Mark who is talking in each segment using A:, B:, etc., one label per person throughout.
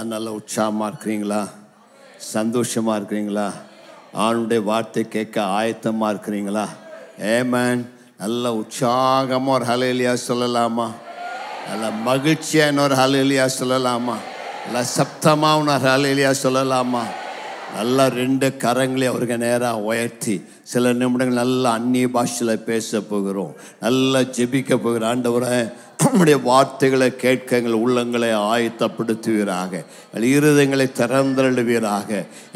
A: எல்லாம் நல்ல உற்சாகமாக இருக்கிறீங்களா? சந்தோஷமாக இருக்கிறீங்களா? ஆணுடைய வார்த்தை கேட்க ஆயத்தமாக இருக்கிறீங்களா? ஆமென். நல்ல உற்சாகமாக ஒரு ஹல்லேலூயா சொல்லலாமா? நல்ல மகிழ்ச்சியாக இன்னொரு ஹல்லேலூயா சொல்லலாமா? நல்ல சப்தமாக ஒரு ஹல்லேலூயா சொல்லலாமா? நல்லா 2 கரங்களை அவருக்கு நேராக உயர்த்தி சில நிமிடங்கள் நல்லா அந்நிய பாஷையில் பேச போகிறோம். நல்லா ஜெபிக்க போகிறோம். ஆண்டவரே, நம்முடைய வார்த்தைகளை கேட்க எங்கள் உள்ளங்களை ஆயத்தப்படுத்துவீராக, எங்கள் இருதயங்களை திறந்தருளுவீராக,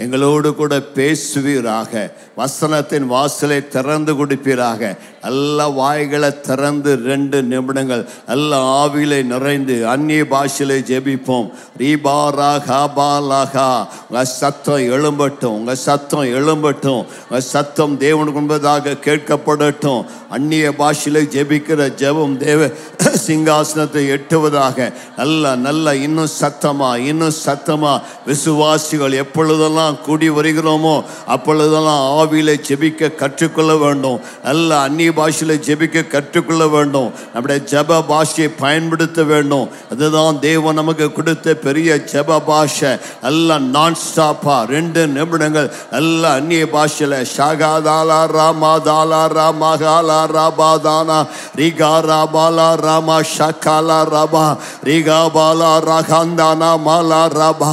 A: எங்களோடு கூட பேசுவீராக, வசனத்தின் வாசலை திறந்து கொடுப்பீராக. நல்ல வாய்களை திறந்து 2 நிமிடங்கள் நல்ல ஆவிலை நிறைந்து அந்நிய பாஷையிலே ஜெபிப்போம். ரீபாரா ஹாபாலாகா. உங்கள் சத்தம் எழும்பட்டும், உங்கள் சத்தம் எழும்பட்டும், உங்கள் சத்தம் தேவனுக்கு முன்பதாக கேட்கப்படட்டும். அந்நிய பாஷையிலே ஜெபிக்கிற ஜெபம் தேவ சிங்காசனத்தை எட்டுவதாக. நல்ல இன்னும் சத்தமா விசுவாசிகள் எப்பொழுதெல்லாம் கூடி வருகிறோமோ அப்பொழுதெல்லாம் ஆவியிலே ஜெபிக்க கற்றுக்கொள்ள வேண்டும். நல்ல அந்நிய பாஷையில ஜெபிக்க கற்றுக்கொள்ள வேண்டும். நம்முடைய ஜெப பாஷையை பயன்படுத்த வேண்டும். அதுதான் தேவன் நமக்கு கொடுத்த பெரிய ஜெப பாஷை. நல்ல நான் ஸ்டாப்பா 2 நிமிடங்கள் நல்ல அந்நிய பாஷையில ஷாகாதாலா ராமாதாலா ராமகாலா ராபாதானா ரிகாரா பாலா ராமா ஷகாலா ராபா ரிகாபாலா ரகாந்தானா மாலா ராபா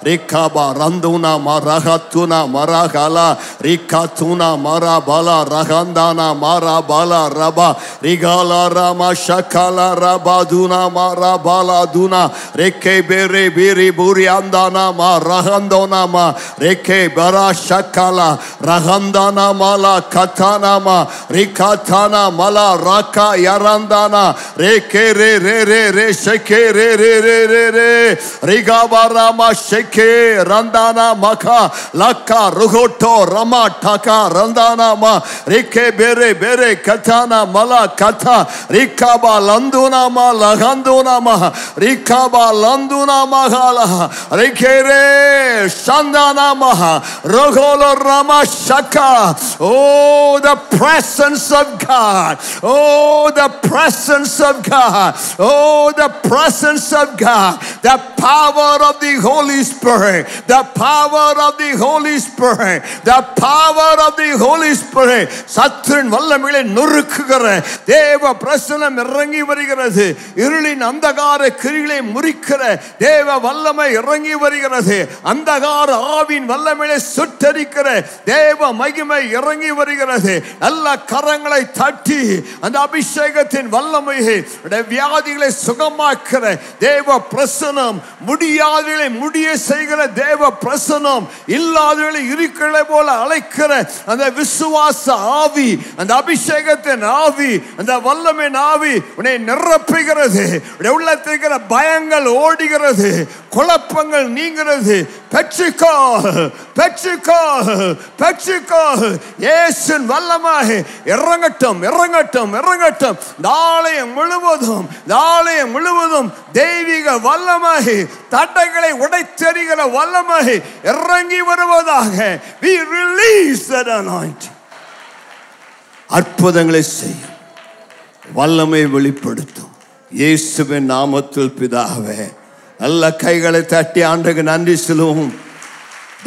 A: ரிகாபா ரந்துனா மரஹத்துனா மரகாலா ரிகாத்துனா மராபாலா ரகாந்தானா மாரா பாலா ரபா ரிகாலா ராமா ஷகாலா ராபாதுனா மாரா பாலா துனா ரெக்கே பேரே பேரி பூரியாந்தானா மா ரகந்தோனா மா ரெக்கே பரா ஷகாலா ரகந்தானா மாலா கத்தானா மா ரிகாத்தானா மலா ராக்கா யரந்தானா ரெக்கே ரே ரே ரே ரே ஷெக்கே ரே ரே ரே ரே ரே ரிகாபா ராமா ஷெக்கே ரந்தானா மகா லக்கா ருகோட்டோ ரமா டகா ரந்தானா மா ரெக்கே பேரே பேரே கத்தானா மலா கத்தா ரிகாபா லந்துனா மா லகந்துனா மா ரிகாபா லந்துனா மகாலா ரெக்கே ரே சந்தானா மா ரோகோலோ Rama ஷக்கா. Oh, the presence of God. Oh, the presence of God. Oh, the presence of God. The power of the Holy Spirit. The power of the Holy Spirit. The power of the Holy Spirit. சத்துருவின் வல்லமையை நொறுக்குகிற தேவ பிரசன்னம் இறங்கி வருகிறது. இருளின் அந்தகார கிரிகளை முறிக்கிற தேவ வல்லமை இறங்கி வருகிறது. அந்தகார ஆவின் வல்லமையை சுட்டரிக்கிற தேவ மகிமை இறங்கி வருகிறது. நல்ல கரங்களை தட்டி அந்த அபிஷேகத்தின் வல்லமையை வியாதிகளை சுகமாக்குற தேவ பிரசனம், முடியாதவர்களை முடிய செய்கிற தேவ பிரசனம், இல்லாதவர்களை இருக்கிறதை போல அழைக்கிற அந்த விசுவாச ஆவி, அந்த அபிஷேகத்தின் ஆவி, அந்த வல்லமையின் ஆவி உன்னை நிரப்புகிறது. உள்ளத்தில் இருக்கிற பயங்கள் ஓடுகிறது, குழப்பங்கள் நீங்கிறது. பெற்றுக்கோ பெற்றுக்கோ பெற்றுக்கோ. இயேசுவின் வல்லமை இறங்கட்டும் இறங்கட்டும் இறங்கட்டும். ஆலயம் முழுவதும் தெய்வீக வல்லமை, தடைகளை உடைத்தெறிகிற வல்லமை இறங்கி வருவதாக. We release that anointing. அற்புதங்களை செய்யும், வல்லமை வெளிப்படுத்தும் இயேசுவின் நாமத்தில் பிதாவே. நல்ல கைகளை தட்டி ஆண்டவருக்கு நன்றி சொல்லுவோம்.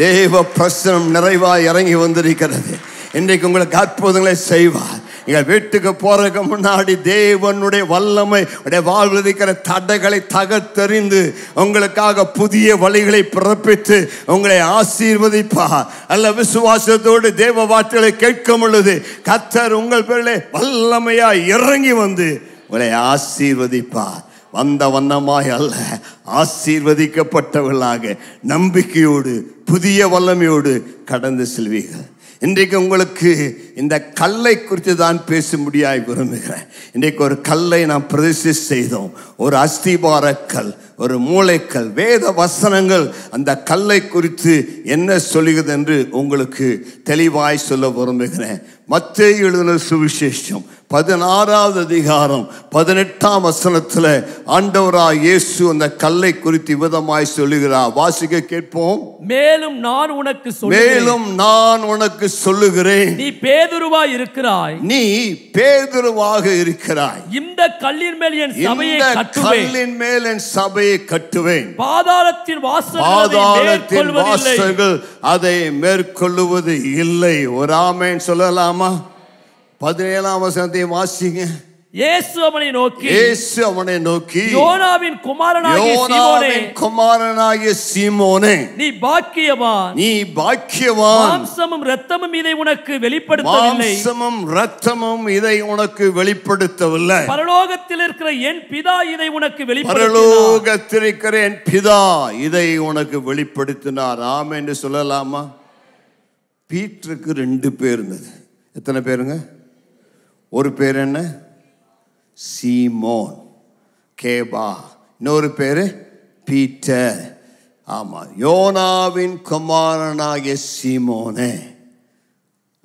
A: தேவ பிரசனம் நிறைவாய் இறங்கி வந்திருக்கிறது. இன்றைக்கு உங்களுக்கு அற்புதங்களை செய்வார். நீங்கள் வீட்டுக்கு போறதுக்கு முன்னாடி தேவனுடைய வல்லமை வாழ்வில் இருக்கிற தடைகளை தகர்த்தெறிந்து உங்களுக்காக புதிய வழிகளை பிறப்பித்து உங்களை ஆசீர்வதிப்பார். நல்ல விசுவாசத்தோடு தேவ வார்த்தைகளை கேட்கும் பொழுது கர்த்தர் உங்கள் பேரிலே வல்லமையாய் இறங்கி வந்து உங்களை ஆசீர்வதிப்பார். வந்த வண்ணமாய் அல்ல, ஆசீர்வதிக்கப்பட்டவர்களாக நம்பிக்கையோடு புதிய வல்லமையோடு கடந்து செல்வீர்கள். இன்றைக்கு உங்களுக்கு இந்த கல்லை குறித்து தான் பேச முடியாய் விரும்புகிறேன். இன்றைக்கு ஒரு கல்லை நாம் பிரதிஷ்டை செய்தோம். ஒரு அஸ்திபார கல், ஒரு மூளைக்கல். வேத வசனங்கள் அந்த கல்லை குறித்து என்ன சொல்லுகிறது என்று உங்களுக்கு தெளிவாய் சொல்ல விரும்புகிறேன். மத்தேயு எழுதின சுவிசேஷம் 16வது அதிகாரம் 18ஆம் வசனத்துல ஆண்டவராய் இயேசு அந்த கல்லை குறித்து விதமாய் சொல்லுகிறார். வாசிக்க கேட்போம்.
B: மேலும் நான் உனக்கு சொல்லுகிறேன், நீ பேதுருவாய் இருக்கிறாய்,
A: நீ பேதுருவாக இருக்கிறாய்.
B: இந்த கல்லின் மேல் என் சபையை கட்டுவேன், பாதாளத்தின் வாசல்கள்
A: அதை மேற்கொள்ளுவது இல்லை. ஒரு ஆமென் சொல்லலாமா? 17ஆம் வசனத்தை வாசிங்க.
B: இயேசு அவனை நோக்கி
A: யோனாவின் குமாரனாகிய சீமோனே, நீ பாக்கியவான்,
B: மாம்சமும் இரத்தமும் இதை உனக்கு வெளிப்படுத்தவில்லை, பரலோகத்தில் இருக்கிற என் பிதா இதை உனக்கு வெளிப்படுத்தினார். ஆமென் என்று சொல்லலாமா? பீட்டருக்கு 2 பேர் இருந்தது. எத்தனை பேருங்க? ஒரு பேர் என்ன? சீமோன் கேபா. இன்னொரு பேரு பீட்டர். ஆமா, யோனாவின் குமாரனாகிய சீமோனே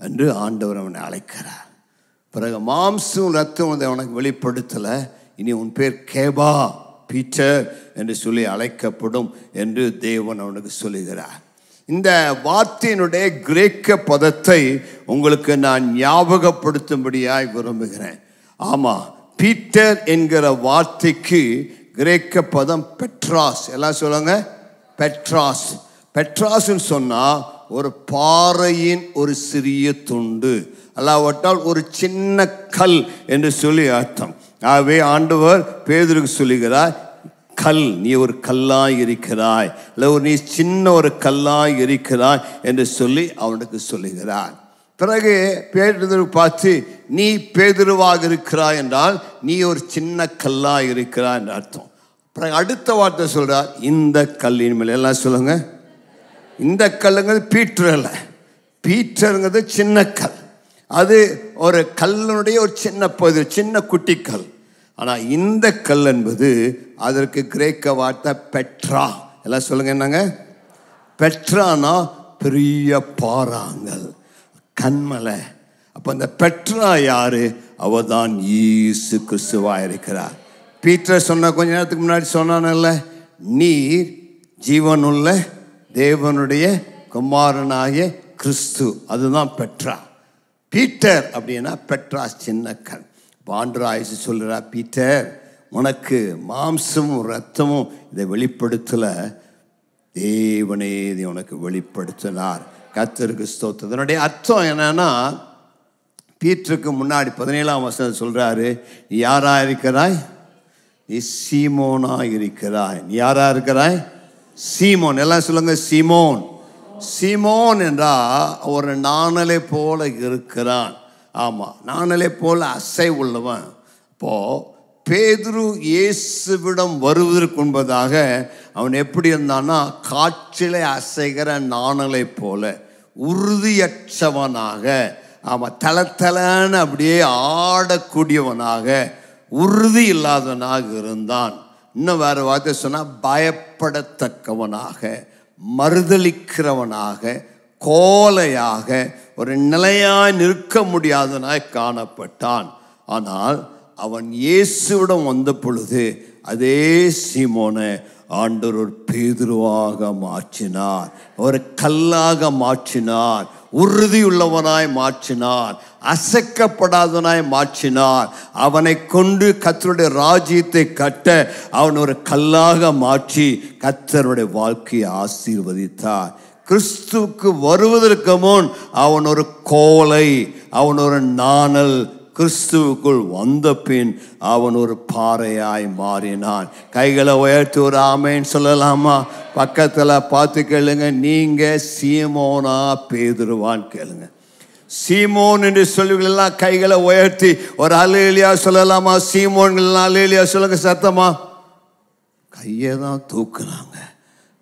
B: என்று ஆண்டவர் அவனை அழைக்கிறார். பிறகு மாம்சம் ரத்தம் உனக்கு வெளிப்படுத்தல, இனி உன் பேர் கேபா பீட்டர் என்று சொல்லி அழைக்கப்படும் என்று தேவன் அவனுக்கு சொல்லுகிறார். இந்த வார்த்தையினுடைய கிரேக்க பதத்தை உங்களுக்கு நான் ஞாபகப்படுத்தும்படியாய் விரும்புகிறேன். ஆமா, பீட்டர் என்கிற வார்த்தைக்கு கிரேக்க பதம் பெட்ராஸ். எல்லாம் சொல்லுங்க, பெட்ராஸ். பெட்ராஸ்ன்னு சொன்னா ஒரு பாறையின் ஒரு சிறிய துண்டு, அல்லாவிட்டால் ஒரு சின்ன கல் என்று சொல்லி அர்த்தம். ஆகவே ஆண்டவர் பேதுருக்கு சொல்லுகிறார், கல், நீ ஒரு கல்லாய் இருக்கிறாய், இல்லை நீ சின்ன ஒரு கல்லாய் இருக்கிறாய் என்று சொல்லி அவனுக்கு சொல்லுகிறார். பிறகு பேதுரு பார்த்து, நீ பேதுருவாக இருக்கிறாய் என்றால் நீ ஒரு சின்ன கல்லாய் இருக்கிறாய் என்று அர்த்தம். பிறகு அடுத்த வார்த்தை சொல்றார், இந்த கல்லின் மேல். எல்லாம் சொல்லுங்க, இந்த கல்லுங்கிறது பீட்டர் அல்ல, பீட்டருங்கிறது சின்ன கல். அது ஒரு கல்லுடைய ஒரு சின்ன பகுதி, சின்ன குட்டி கல். ஆனால் இந்த கல் என்பது அதற்கு கிரேக்க வார்த்தை பெட்ரா. எல்லாம் சொல்லுங்க, என்னங்க பெட்ரானா? பெரிய பாறாங்கல், கண்மலை. அப்போ அந்த பெட்ரா யாரு? அவதான் இயேசு கிறிஸ்துவா இருக்கிறார். பீட்டர் சொன்ன கொஞ்ச நேரத்துக்கு முன்னாடி சொன்னானல்ல, நீர் ஜீவனுள்ள தேவனுடைய குமாரனாகிய கிறிஸ்து, அதுதான் பெட்ரா. பீட்டர் அப்படின்னா பெட்ரா சின்ன கல். ஆண்டவராய் சொல்லுறா, பீட்டர், உனக்கு மாம்சமும் ரத்தமும் இதை வெளிப்படுத்தல, தேவனே இதை உனக்கு வெளிப்படுத்தினார். கர்த்தருக்கு ஸ்தோத்திரம். இதனுடைய அர்த்தம் என்னன்னா, பீட்டருக்கு முன்னாடி 17ஆம் வசனம் சொல்றாரு, நீ யாரா இருக்கிறாய்? நீ சீமோனா இருக்கிறாய். நீ யாரா இருக்கிறாய்? சீமோன். எல்லாம் சொல்லுங்க, சீமோன். சீமோன் என்றா ஒரு நாணலை போல இருக்கிறான். ஆமா, நாணலை போல அசை உள்ளவன். இப்போ பேதுரு இயேசுவிடம் வருவதற்கு முன்பதாக அவன் எப்படி இருந்தான்னா, காற்றிலே அசைகிற நாணலை போல உறுதியற்றவனாக, ஆமா, தளத்தலன்னு அப்படியே ஆடக்கூடியவனாக, உறுதி இல்லாதவனாக இருந்தான். இன்னும் வேற வார்த்தை சொன்னா, பயப்படத்தக்கவனாக, மறுதலிக்கிறவனாக, கோலையாக, ஒரு நிலையாய் நிற்க முடியாதவனாய் காணப்பட்டான். ஆனால் அவன் இயேசுவிடம் வந்த பொழுது அதே சீமோனை ஆண்டவர் ஒரு பேதுருவாக மாற்றினார், ஒரு கல்லாக மாற்றினார், உறுதியுள்ளவனாய் மாற்றினார், அசைக்கப்படாதவனாய் மாற்றினார். அவனை கொண்டு கர்த்தருடைய ராஜ்யத்தை கட்ட அவன் ஒரு கல்லாக மாற்றி கர்த்தருடைய வாழ்க்கையை ஆசீர்வதித்தார். கிறிஸ்துவுக்கு வருவதற்கு முன் அவன் ஒரு கோலை, அவன் ஒரு நாணல். கிறிஸ்துவுக்குள் வந்த பின் அவன் ஒரு பாறையாய் மாறினான். கைகளை உயர்த்தி ஒரு ஆமென் சொல்லலாமா? பக்கத்தில் பார்த்து கேளுங்க, நீங்க சீமோனா பேதுருவான்னு கேளுங்க. சீமோன் என்று சொல்லுவீங்களா? கைகளை உயர்த்தி ஒரு அல்லேலூயா சொல்லலாமா? சீமோன்கள் அல்லேலூயா சொல்லுங்க சத்தமா. கையை தான் தூக்குனாங்க,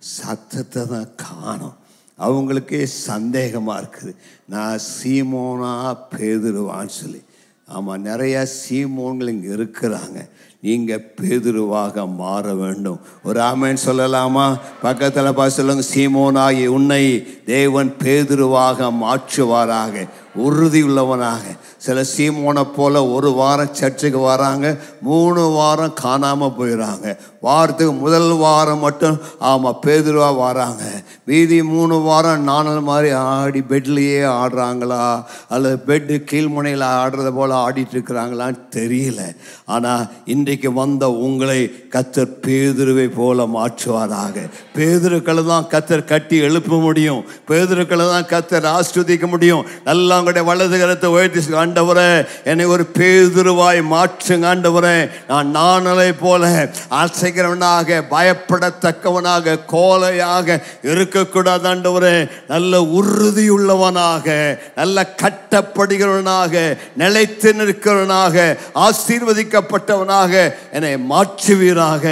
B: சத்தத்தை தான் காணோம். அவங்களுக்கே சந்தேகமாக இருக்குது, நான் சீமோனா பேதுருவான்னு சொல்லி. ஆமாம், நிறையா சீமோன்கள் இங்கே இருக்கிறாங்க. நீங்கள் பேதுருவாக மாற வேண்டும். ஒரு ஆமென் சொல்லலாமா? பக்கத்தில் பார்த்து சொல்லுங்க, சீமோனாகி உன்னை தேவன் பேதுருவாக மாற்றுவாராக. உறுதி உள்ளவனாக. சில சீமோனை போல ஒரு வாரம் சர்ச்சுக்கு வராங்க, 3 வாரம் காணாமல் போயிடறாங்க. வாரத்துக்கு முதல் வாரம் மட்டும் பேதுருவா வராங்க. மீதி 3 வாரம் நானல் மாதிரி ஆடி பெட்லேயே ஆடுறாங்களா அல்லது பெட்டு கீழ்முனையில் ஆடுறத போல் ஆடிட்டு இருக்கிறாங்களான்னு தெரியல. ஆனால் இன்றைக்கு வந்த உங்களை கர்த்தர் பேதுருவை போல மாற்றுவாராக. பேதுருக்களை தான் கர்த்தர் கட்டி எழுப்ப முடியும். பேதுருக்களை தான் கர்த்தர் ஆஸ்வதிக்க முடியும். நல்லா உங்களுடைய வலது கரத்தை உயர்த்தி, ஆண்டவரே என்னை ஒரு பேதுருவாய் மாற்றுங்க ஆண்டவரே. நான் நானலை போல ஆசைக்கிறவனாக, பயப்படத்தக்கவனாக, கோலையாக இருக்கக்கூடாது ஆண்டவரே. நல்ல உறுதியுள்ளவனாக, நல்ல கட்டப்படுகிறவனாக, நிலைத்து நிற்கிறவனாக, ஆசீர்வதிக்கப்பட்டவனாக என்னை மாற்றுவீராக.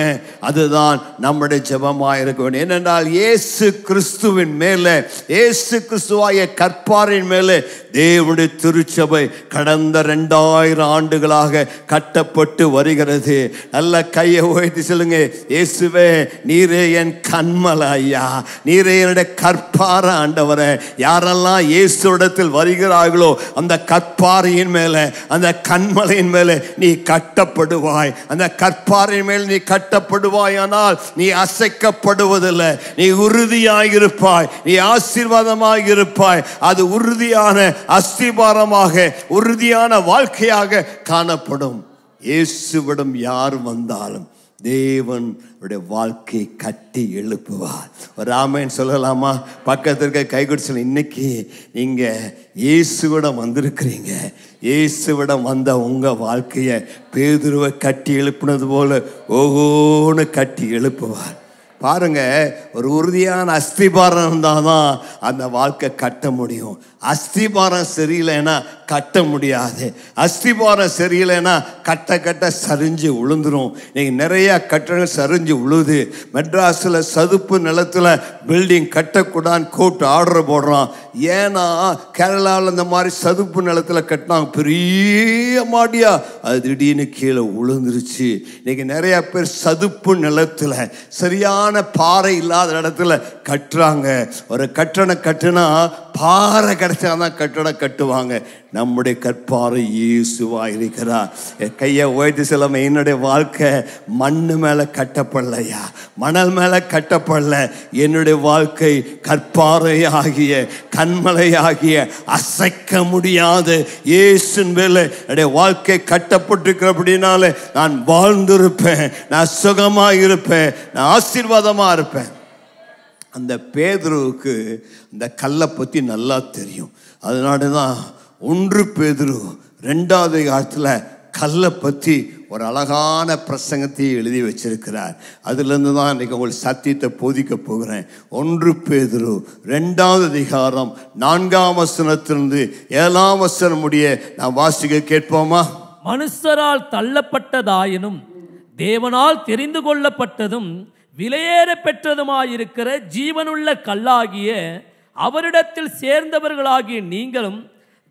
B: அதுதான் நம்முடைய ஜெபமாக இருக்க வேண்டும். ஏனென்றால் இயேசு கிறிஸ்துவின் மேலே, இயேசு கிறிஸ்துவாய கற்பாரின் மேலே தேவனுடைய திருச்சபை கடந்த 2000 ஆண்டுகளாக கட்டப்பட்டு வருகிறது. நல்ல கையை உயர்த்தி சொல்லுங்க, இயேசுவே நீரே என் கண்மலை ஐயா, நீரே என்னுடைய கற்பார ஆண்டவரே. யாரெல்லாம் இயேசுவிடத்தில் வருகிறார்களோ அந்த கற்பாறையின் மேலே, அந்த கண்மலையின் மேலே நீ கட்டப்படுவாய். அந்த கற்பாறையின் மேல் நீ கட்டப்படுவாய். ஆனால் நீ அசைக்கப்படுவதில்லை. நீ உறுதியாயிருப்பாய், நீ ஆசீர்வாதமாக இருப்பாய். அது உறுதியான அஸ்திபாரமாக, உறுதியான வாழ்க்கையாக காணப்படும். இயேசுவிடம் யார் வந்தாலும் தேவன் வாழ்க்கையை கட்டி எழுப்புவார். ஒரு ஆமென் சொல்லலாமா? பக்கத்திற்கு கை கொடுத்து, இன்னைக்கு நீங்க இயேசுவிடம் வந்திருக்கிறீங்க. இயேசுவிடம் வந்த உங்க வாழ்க்கையை பேதுருவை கட்டி எழுப்புனது போல ஓகோன்னு கட்டி எழுப்புவார். பாருங்க, ஒரு உறுதியான அஸ்திபாரம் இருந்தால் தான் அந்த வாழ்க்கை கட்ட முடியும். அஸ்திபாரம் சரியில்லைன்னா கட்ட முடியாது. அஸ்திபாரம் சரியில்லைன்னா கட்ட சரிஞ்சு விழுந்துடும். இன்னைக்கு நிறைய கட்டணங்கள் சரிஞ்சு விழுது. மெட்ராஸில் சதுப்பு நிலத்தில் பில்டிங் கட்டக்கூடாதுன்னு கோர்ட் ஆர்டர் போடுறான். ஏன்னா கேரளாவில் இந்த மாதிரி சதுப்பு நிலத்தில் கட்டினாங்க, பெரிய மாடியா, அது திடீர்னு கீழே விழுந்துருச்சு. இன்னைக்கு நிறைய பேர் சதுப்பு நிலத்தில் சரியான பாறை இல்லாத இடத்துல கட்டுறாங்க. ஒரு கட்டணம் கட்டுனா பாறை கிடைச்சாதான் கட்டடம் கட்டுவாங்க. நம்முடைய கற்பாறை இயேசுவா இருக்கிறார். கையை உயர்த்தி செல்லாம, என்னுடைய வாழ்க்கை மண்ணு மேல கட்டப்படலையா, மணல் மேல கட்டப்படல. என்னுடைய வாழ்க்கை கற்பாறை ஆகிய, கண்மலை ஆகிய, அசைக்க முடியாத இயேசுவின் மேல என்னுடைய வாழ்க்கை கட்டப்பட்டிருக்கிறபடினால நான் வாழ்ந்திருப்பேன், நான் சுகமா இருப்பேன், நான் ஆசீர்வாதமா இருப்பேன். அந்த பேதுருவுக்கு இந்த கல்லை பற்றி நல்லா தெரியும். அதனால தான் 1 பேதுரு 2வது அதிகாரத்தில் கல்லை பற்றி ஒரு அழகான பிரசங்கத்தை எழுதி வச்சிருக்கிறார். அதுலேருந்து தான் இன்றைக்கி உங்களுக்கு சத்தியத்தை போதிக்க போகிறேன். 1 பேதுரு 2வது அதிகாரம் 4ஆம் வசனத்திலிருந்து 7ஆம் வசனம் முடிய நான் வாசிக்க கேட்போமா?
C: மனுஷரால் தள்ளப்பட்டதாயினும் தேவனால் தெரிந்து கொள்ளப்பட்டதும் விலையேற பெற்றதுமாயிருக்கிற ஜீவனுள்ள கல்லாகிய அவரிடத்தில் சேர்ந்தவர்களாகிய நீங்களும்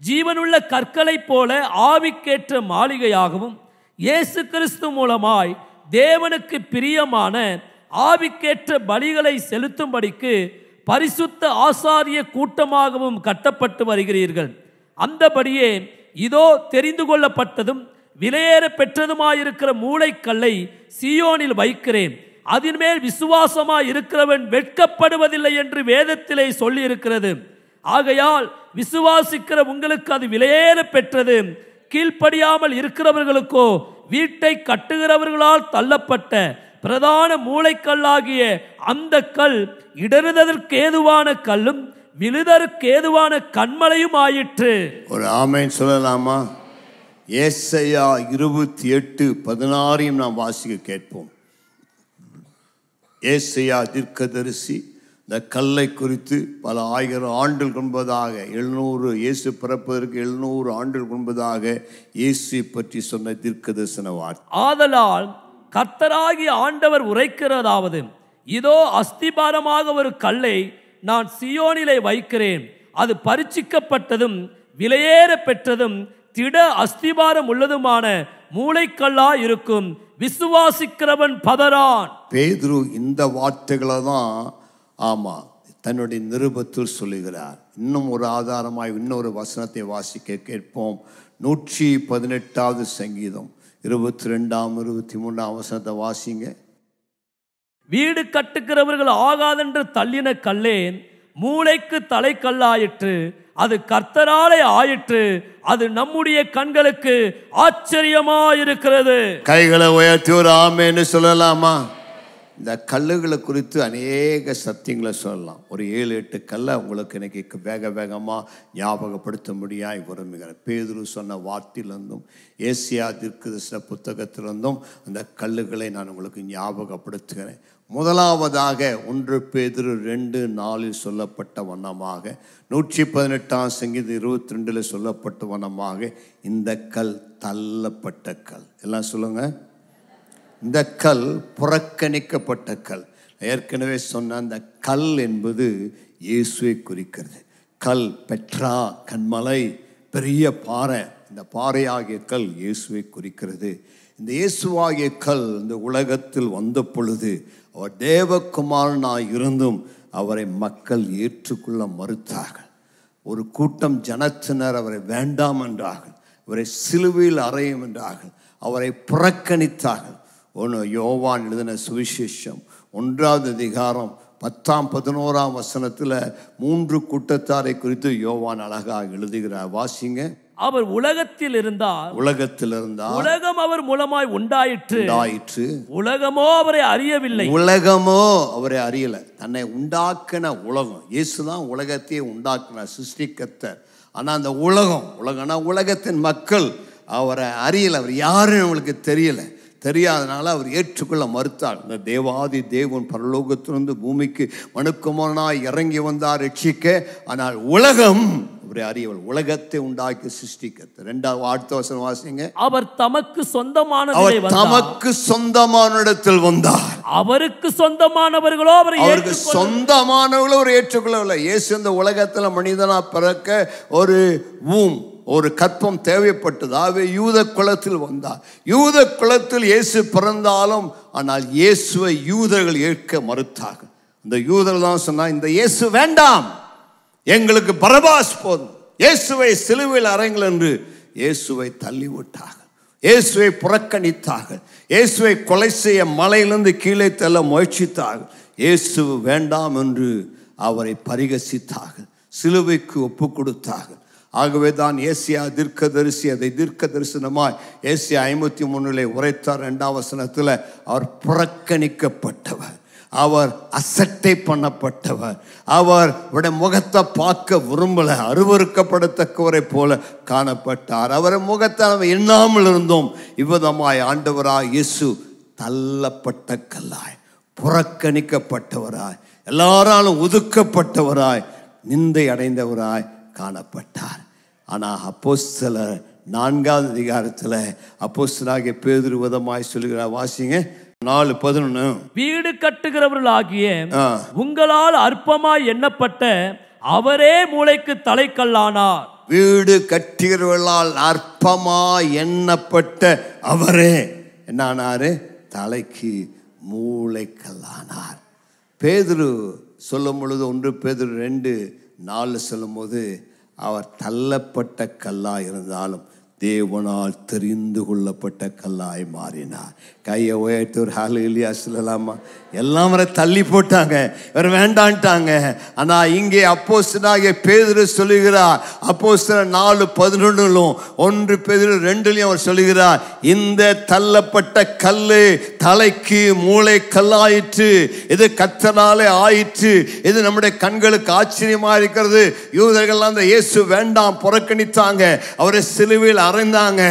C: ஜீவனுள்ள கற்களைப் போல ஆவிக்கேற்ற மாளிகையாகவும் இயேசு கிறிஸ்து மூலமாய் தேவனுக்கு பிரியமான ஆவிக்கேற்ற பலிகளை செலுத்தும்படிக்கு பரிசுத்த ஆசாரிய கூட்டமாகவும் கட்டப்பட்டு வருகிறீர்கள். அந்தபடியே இதோ தெரிந்து கொள்ளப்பட்டதும் விலையேற பெற்றதுமாயிருக்கிற மூளைக்கல்லை சீயோனில் வைக்கிறேன், அதன் மேல் விசுவாசமாய் இருக்கிறவன் வெட்கப்படுவதில்லை என்று வேதத்திலே சொல்லி இருக்கிறது. ஆகையால் விசுவாசிக்கிற உங்களுக்கு அது விலையேற பெற்றது. கீழ்ப்படியாமல் இருக்கிறவர்களுக்கோ வீட்டை கட்டுகிறவர்களால் தள்ளப்பட்ட பிரதான மூளைக்கல்லாகிய அந்த கல் இடறுதற்கு ஏதுவான கல்லும் விழுதற்கு ஏதுவான கண்மலையும் ஆயிற்று.
B: ஒரு ஆமென் சொல்லலாமா? ஏசாயா 28:16 நாம் வாசிக்க கேட்போம். ஏசாயா தீர்க்கதரிசி இந்த கல்லை குறித்து பல 1000 ஆண்டுகள் முன்பதாக, 700 இயேசு பிறப்பதற்கு 700 ஆண்டுகள் முன்பதாக இயேசு பற்றி சொன்ன தீர்க்கதரிசன வார்த்தை.
C: ஆதலால் கர்த்தராகிய ஆண்டவர் உரைக்கிறதாவது, இதோ அஸ்திபாரமாக ஒரு கல்லை நான் சீயோனிலே வைக்கிறேன், அது பரிசுத்தப்பட்டதும் விலையேற பெற்றதும் திட அஸ்திபாரம் உள்ளதுமான மூளைக்கல்லா இருக்கும், விசுவாசிக்கிறவன் பதறான்.
B: பேதுரு இந்த வார்த்தைகளை தான் தன்னுடைய நிருபத்தில் சொல்லுகிறார். இன்னும் ஒரு ஆதாரமாய் இன்னொரு வசனத்தை வாசிக்க கேட்போம். 118வது சங்கீதம் 22 23 வசனத்தை வாசிங்க.
C: வீடு கட்டுகிறவர்கள் ஆகாதென்று தள்ளின கல்லேன் மூளைக்கு தலைக்கல்லாயிற்று, அது கர்த்தராலே ஆயிற்று, அது நம்முடைய கண்களுக்கு ஆச்சரியமாயிருக்கிறது.
B: கைகளை உயர்த்தி ஒரு ஆமென்னு சொல்லலாமா? இந்த கல்லுகளை குறித்து அநேக சத்தியங்களை சொல்லலாம். ஒரு 7-8 கல்லை உங்களுக்கு இன்னைக்கு வேகமாக ஞாபகப்படுத்த முடியாது விரும்புகிறேன். பேதுரு சொன்ன வார்த்தையிலிருந்தும் ஏசியா தீர்க்கதரிசன புத்தகத்திலிருந்தும் அந்த கல்லுகளை நான் உங்களுக்கு ஞாபகப்படுத்துகிறேன். முதலாவதாக 1 பேதுரு 2:4 சொல்லப்பட்ட வண்ணமாக, 118ஆம் சங்கீதம் 22 சொல்லப்பட்ட வண்ணமாக, இந்த கல் தள்ளப்பட்ட கல். எல்லாம் சொல்லுங்க. இந்த கல் புறக்கணிக்கப்பட்ட கல். ஏற்கனவே சொன்ன அந்த கல் என்பது இயேசுவை குறிக்கிறது. கல் பெட்ரா, கண்மலை, பெரிய பாறை. இந்த பாறையாகிய கல் இயேசுவை குறிக்கிறது. இந்த இயேசுவாகிய கல் இந்த உலகத்தில் வந்த பொழுது அவர் தேவகுமாரனாய் இருந்தும் அவரை மக்கள் ஏற்றுக்கொள்ள மறுத்தார்கள். ஒரு கூட்டம் ஜனத்தினர் அவரை வேண்டாம் என்றார்கள், அவரை சிலுவையில் அறையும் என்றார்கள், அவரை புறக்கணித்தார்கள். யோவான் எழுதின சுவிசேஷம் 1ஆம் அதிகாரம் 10 11 வசனத்தில் 3 கூட்டத்தாரை குறித்து யோவான் அழகாக எழுதுகிறார். வாசிங்க.
C: அவர் உலகத்தில் இருந்தார், உலகம் அவர் மூலமாய் உண்டாயிற்று, உலகமோ அவரை அறியவில்லை.
B: உலகமோ அவரை அறியல. தன்னை உண்டாக்கின உலகம், இயேசுதான் உலகத்தையே உண்டாக்கின சிருஷ்டிகர்த்தர். ஆனா அந்த உலகம்னா உலகத்தின் மக்கள் அவரை அறியல. அவர் யாருன்னு அவங்களுக்கு தெரியாதனால அவர் ஏற்றுக்கொள்ள மறுத்தார். இந்த தேவாதி தேவன் பரலோகத்திலிருந்து பூமிக்கு மனுக்குமாரனாய் இறங்கி வந்தார் ரட்சிக்க. ஆனால் உலகம் அவரை அறியவள். உலகத்தை உண்டாக்கி சிருஷ்டிக்க. 2வது அடுத்த வசனம் வாசிங்க.
C: அவர் தமக்கு சொந்தமான
B: இடத்தில் வந்தார்.
C: அவருக்கு சொந்தமானவர்களோ
B: அவருக்கு சொந்தமானவர்களோ அவர் ஏற்றுக்கொள்ளவில்லை. இயேசு இந்த உலகத்துல மனிதனா பிறக்க ஒரு கற்பம் தேவைப்பட்டது. ஆகவே யூத குலத்தில் வந்தார். யூத குலத்தில் இயேசு பிறந்தாலும் ஆனால் இயேசுவை யூதர்கள் ஏற்க மறுத்தார்கள். இந்த யூதர்கள் தான் சொன்னா, இந்த இயேசு வேண்டாம், எங்களுக்கு பரபாஸ் போதும், இயேசுவை சிலுவையில் அறைங்கள் என்று இயேசுவை தள்ளிவிட்டார்கள். இயேசுவை புறக்கணித்தார்கள். இயேசுவை கொலை செய்ய மலையிலிருந்து கீழே தள்ள முயற்சித்தார்கள். இயேசு வேண்டாம் என்று அவரை பரிகசித்தார்கள், சிலுவைக்கு ஒப்பு கொடுத்தார்கள். ஆகவே தான் ஏசியா தீர்க்கதரிசி அதை தீர்க்க தரிசனமாய் ஏசியா 53 உரைத்தார். 2ஆம் வசனத்தில் அவர் புறக்கணிக்கப்பட்டவர், அவர் அசட்டை பண்ணப்பட்டவர், அவர் முகத்தை பார்க்க விரும்பல, அருவருக்கப்படத்தக்கவரை போல காணப்பட்டார். அவரை முகத்தை நம்ம எண்ணாமல் இருந்தோம். இவ்விதமாய் ஆண்டவராய் இயேசு தள்ளப்பட்ட கல்லாய், புறக்கணிக்கப்பட்டவராய், எல்லாராலும் ஒதுக்கப்பட்டவராய், நிந்தை அடைந்தவராய் காணப்பட்டார். ஆனால் அப்போஸ்தலர் 4ஆம் அதிகாரத்தில் அப்போஸ்தலனாகிய பேதுரு விதமாய் சொல்லுகிறார். வாசிங்க. 4:11.
C: வீடு கட்டுகிறவர்களாகிய உங்களால் அற்பமாய் எண்ணப்பட்ட அவரே மூளைக்கு தலைக்கல்லானார்.
B: வீடு கட்டுகிறவர்களால் அற்பமாய் எண்ணப்பட்ட அவரே என்னானாரு? தலைக்கு மூளைக்கல்லானார். பேதுரு சொல்லும் பொழுது 1 பேதுரு 2:4 சொல்லும் போது அவர் தள்ளப்பட்ட கல்லாய் இருந்தாலும் தேவனால் தெரிந்து கொள்ளப்பட்ட கல்லாய் மாறினார். கையை உயர்த்தி ஒரு ஹல்லேலூயா சொல்லலாமா? எல்லாம் வரை தள்ளி போட்டாங்க, இவர் வேண்டான்ட்டாங்க. ஆனால் இங்கே அப்போஸ்தலனாகிய பேதுரு சொல்லுகிறார். அப்போஸ்தலர் 4:11 1 பேதுரு 2 அவர் சொல்லுகிறார், இந்த தள்ளப்பட்ட கல்லு தலைக்கு மூளை கல்லாயிற்று, இது கர்த்தராலே ஆயிற்று, இது நம்முடைய கண்களுக்கு ஆச்சரியமா இருக்கிறது. யூதர்கள்லாம் அந்த இயேசு வேண்டாம் புறக்கணித்தாங்க, அவரை சிலுவையில் அறைந்தாங்க,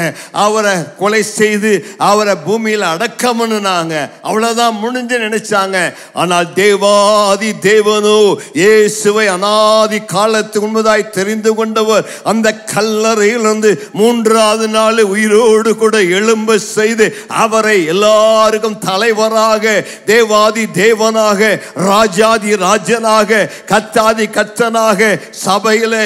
B: அவரை கொலை செய்து அவரை பூமியில் அடக்கம் பண்ணினாங்க. அவ்வளவுதான் முடிஞ்சு நினைச்சாங்க. ஆனால் தேவாதி தேவனோ இயேசுவை அநாதி காலத்துக்கு முன்பதாய் தெரிந்து கொண்டவர் அந்த கல்லறையிலிருந்து 3ஆவது நாள் உயிரோடு கூட எழும்ப செய்து அவரை எல்லாருக்கும் தலைவராக, தேவாதி தேவனாக, ராஜாதி ராஜனாக, கர்த்தாதி கர்த்தனாக சபையிலே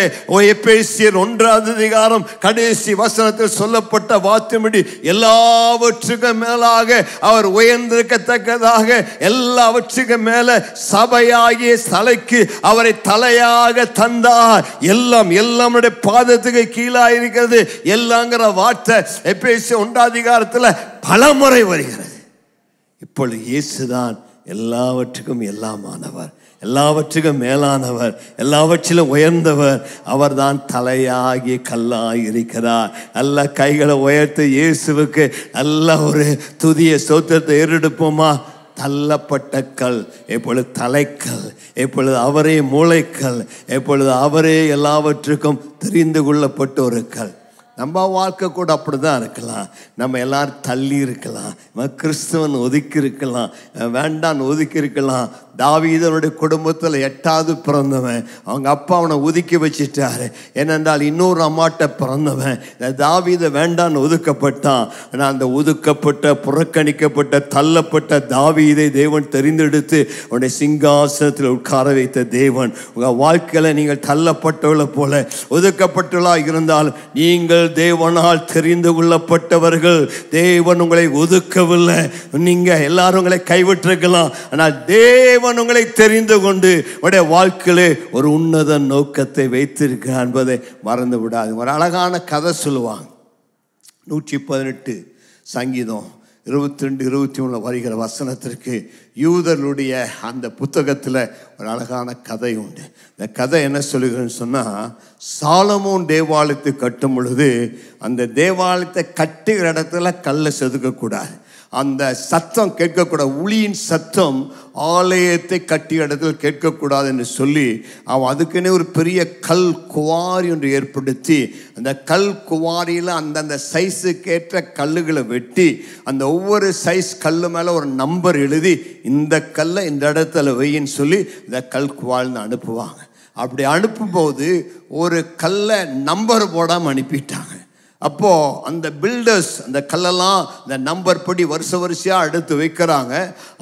B: எபேசியர் 1ஆம் அதிகாரம் கடைசி வசனம் வசனத்தில் சொல்லப்பட்ட வார்த்தையின்படி எல்லாவற்றுக்கும் மேலாக அவர் உயர்ந்திருக்கத்தக்கதாக எல்லாவற்றுக்கும் மேல சபையாகிய தலைக்கு அவரை தலையாக தந்தார். எல்லாம் நம்முடைய பாதத்துக்கு கீழாக இருக்கிறது. எல்லாங்கிற வார்த்தை எபேசியர் 1 பலமுறை வருகிறது. இப்பொழுது இயேசுதான் எல்லாவற்றுக்கும் எல்லாமானவர், எல்லாவற்றுக்கும் மேலானவர், எல்லாவற்றிலும் உயர்ந்தவர். அவர்தான் தலையாகிய கல்லாய் இருக்கிறார். நல்ல கைகளை உயர்த்து இயேசுவுக்கு நல்ல ஒரு துதிய ஸ்தோத்திரத்தை ஏறெடுப்போமா? தள்ளப்பட்ட கல் எப்பொழுது தலைக்கல், எப்பொழுது அவரே மூளைக்கல், எப்பொழுது அவரே எல்லாவற்றுக்கும் தெரிந்து கொள்ளப்பட்ட ஒரு கல். நம்ம வாழ்க்கை கூட அப்படிதான் இருக்கலாம். நம்ம எல்லாரும் தள்ளி இருக்கலாம், கிறிஸ்தவன் ஒதுக்கி இருக்கலாம், வேண்டான்னு ஒதுக்கி இருக்கலாம். தாவீதனுடைய குடும்பத்தில் 8வது பிறந்தவன், அவங்க அப்பா அவனை ஒதுக்கி வச்சிட்டாரு. ஏனென்றால் இன்னொரு அம்மாட்ட பிறந்தவன். தாவீத வேண்டான்னு ஒதுக்கப்பட்டான். ஆனால் அந்த ஒதுக்கப்பட்ட, புறக்கணிக்கப்பட்ட, தள்ளப்பட்ட தாவீதை தேவன் தெரிந்தெடுத்து அவனுடைய சிங்காசனத்தில் உட்கார வைத்த தேவன். உங்கள் வாழ்க்கையில் நீங்கள் தள்ளப்பட்டவளை போல ஒதுக்கப்பட்டவளாக இருந்தால் நீங்கள் தேவனால் தெரிந்து கொள்ளப்பட்டவர்கள். தேவன் உங்களை ஒதுக்கவில்லை. நீங்க எல்லாரும் உங்களை கைவிட்டிருக்கலாம், ஆனால் தேவன் உங்களை தெரிந்து கொண்டு உடைய வாழ்க்கையிலே ஒரு உன்னத நோக்கத்தை வைத்திருக்கிறார் என்பதை மறந்து விடாது. ஒரு அழகான கதை சொல்லுவாங்க. 118 சங்கீதம் 22, 23 வருகிற வசனத்திற்கு யூதர்களுடைய அந்த புத்தகத்தில் ஒரு அழகான கதை உண்டு. இந்த கதை என்ன சொல்லுகிறேன்னு சொன்னால், சாலமோன் தேவாலயத்தை கட்டும் பொழுது அந்த தேவாலயத்தை கட்டுகிற இடத்துல கல்லை செதுக்கக்கூடாது. அந்த சத்தம் கேட்கக்கூடாது, ஒளியின் சத்தம் ஆலயத்தை கட்டிய இடத்தில் கேட்கக்கூடாது என்று சொல்லி அவன் அதுக்குன்னே ஒரு பெரிய கல் குவாரி ஒன்று ஏற்படுத்தி அந்த கல் குவாரியில் அந்தந்த சைஸுக்கேற்ற கல்லுகளை வெட்டி அந்த ஒவ்வொரு சைஸ் கல்லு மேலே ஒரு நம்பர் எழுதி இந்த கல்லை இந்த இடத்துல வையின்னு சொல்லி இந்த கல் குவாரின்னு அனுப்புவாங்க. அப்படி அனுப்பும்போது ஒரு கல்லை நம்பர் போடாமல் அனுப்பிட்டாங்க. அப்போது அந்த பில்டர்ஸ் அந்த கல்லெல்லாம் இந்த நம்பர் படி வரிசையாக எடுத்து வைக்கிறாங்க.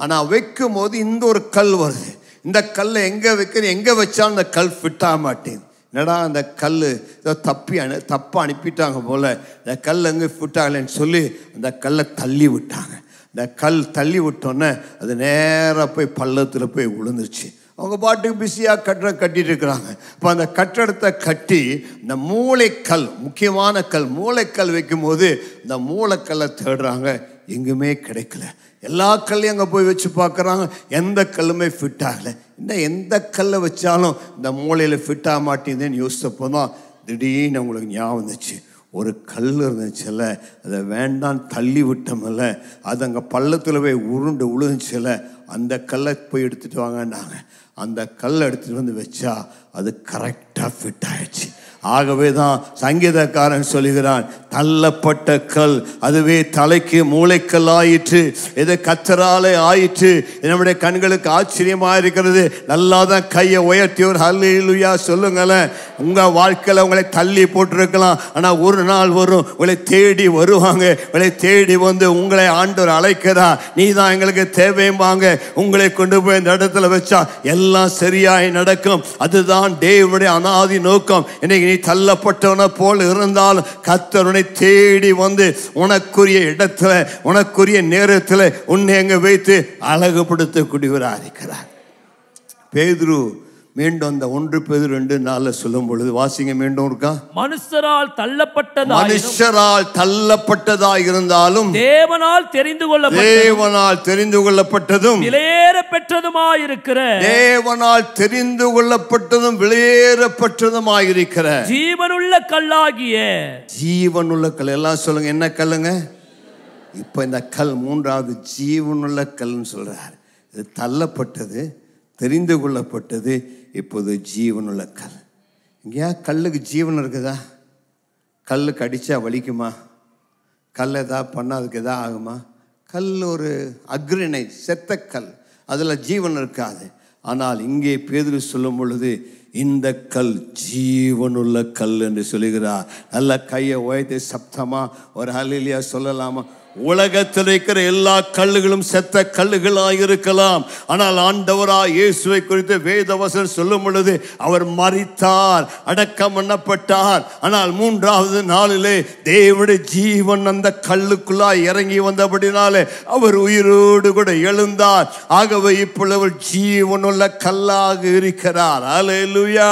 B: ஆனால் வைக்கும் போது இந்த ஒரு கல் வருது. இந்த கல்லை எங்கே வைக்கிறேன், எங்கே வச்சாலும் அந்த கல் ஃபிட் ஆக மாட்டேங்குது. என்னடா அந்த கல் ஏதோ தப்பாக அனுப்பிட்டாங்க போல், இந்த கல் எங்கே ஃபிட் ஆகலைன்னு சொல்லி அந்த கல்லை தள்ளி விட்டாங்க. இந்த கல் தள்ளி விட்டோன்னே அது நேராக போய் பள்ளத்தில் போய் விழுந்துருச்சு. அவங்க பாட்டுக்கு பிஸியாக கட்டிட்டு இருக்கிறாங்க. இப்போ அந்த கட்டடத்தை கட்டி இந்த மூளைக்கல், முக்கியமான கல் மூளைக்கல் வைக்கும்போது இந்த மூளைக்கல்லை தேடுறாங்க, எங்குமே கிடைக்கல. எல்லா கல்லையும் அங்கே போய் வச்சு பார்க்குறாங்க, எந்த கல்லுமே ஃபிட் ஆகலை. இன்னும் எந்த கல்லை வச்சாலும் இந்த மூளையில் ஃபிட் ஆக மாட்டேங்குதுன்னு யோசிச்சப்போ தான் திடீர்னு அவங்களுக்கு ஞாபகம் வந்துச்சு. ஒரு கல் இருந்துச்சுல்ல, அதை வேண்டான்னு தள்ளி விட்டோம்ல, அது அங்கே பள்ளத்தில் போய் உருண்டு விழுந்துச்சுல, அந்த கல்லை போய் எடுத்துகிட்டு வாங்கன்னாங்க. அந்த கல்லை எடுத்துகிட்டு வந்து வச்சா அது கரெக்டாக ஃபிட் ஆயிடுச்சு. ஆகவே தான் சங்கீதக்காரன் சொல்லுகிறான், தள்ளப்பட்ட கல் அதுவே தலைக்கு மூளைக்கல் ஆயிற்று, எது கத்தராலே ஆயிற்று. நம்முடைய கண்களுக்கு ஆச்சரியமாக இருக்கிறது. நல்லா தான் கையை உயர்த்தி ஒரு ஹல்லேலூயா சொல்லுங்களேன். உங்கள் வாழ்க்கையில் உங்களை தள்ளி போட்டிருக்கலாம், ஆனால் ஒரு நாள் வரும் உங்களை தேடி வருவாங்க. உங்களை தேடி வந்து உங்களை ஆண்டவர் அழைக்கிறார். நீ தான் எங்களுக்கு தேவையும்பாங்க. உங்களை கொண்டு போய் இந்த இடத்துல வச்சா எல்லாம் சரியாய் நடக்கும். அதுதான் தேவனுடைய அனாதி நோக்கம். இன்னைக்கு நீ தள்ளப்பட்டவன போல் இருந்தாலும் கர்த்தர் தேடி வந்து உனக்குரிய இடத்துல உனக்குரிய நேரத்தில் உன்னை எங்க வைத்து அழகுபடுத்தக்கூடியவராக இருக்கிறார். பேதுரு மீண்டும் அந்த 1 பேதுரு 2:4 சொல்லும் பொழுது வாசிங்க, மீண்டும் இருக்கா? மனுஷரால் தள்ளப்பட்டதாய் இருந்தாலும் தேவனால் தெரிந்து கொள்ளப்பட்டதும் விலையேற பெற்றதுமாயிருக்கிற தேவனால் தெரிந்து கொள்ளப்பட்டதும் விலையேற பெற்றதுமாயிருக்கிற ஜீவனுள்ள கல்லாகிய ஜீவனுள்ள கல். எல்லாம் சொல்லுங்க, என்ன கல்லுங்க? இப்ப இந்த கல் 3வது ஜீவனுள்ள கல்னு சொல்றாரு. இது தள்ளப்பட்டது, தெரிந்து கொள்ளப்பட்டது, இப்போது ஜீவனுள்ள கல். இங்கேயா கல்லுக்கு ஜீவன் இருக்குதா? கல்லுக்கு அடித்தா வலிக்குமா? கல் எதாவது பண்ணால் அதுக்கு எதாவது ஆகுமா? கல் ஒரு அக்ரிணை, செத்த கல், அதில் ஜீவன் இருக்காது. ஆனால் இங்கே பேதுரு சொல்லும் பொழுது இந்த கல் ஜீவனுள்ள கல் என்று சொல்லுகிறார். நல்ல கையை உயர்த்தி சப்தமாக ஒரு ஹல்லேலூயா சொல்லலாமா?
A: உலகத்தில் இருக்கிற எல்லா கல்லுகளும் செத்த கல்லுகளாய் இருக்கலாம். ஆனால் ஆண்டவராய் இயேசுவை குறித்து வேதவசனம் சொல்லும் பொழுது அவர் மரித்தார், அடக்கம் பண்ணப்பட்டார். ஆனால் 3வது நாளிலே தேவனுடைய ஜீவன் அந்த கல்லுக்குள்ளாய் இறங்கி வந்தபடினாலே அவர் உயிரோடு கூட எழுந்தார். ஆகவே இப்பொழுது அவர் ஜீவனுள்ள கல்லாக இருக்கிறார். அல்லேலூயா.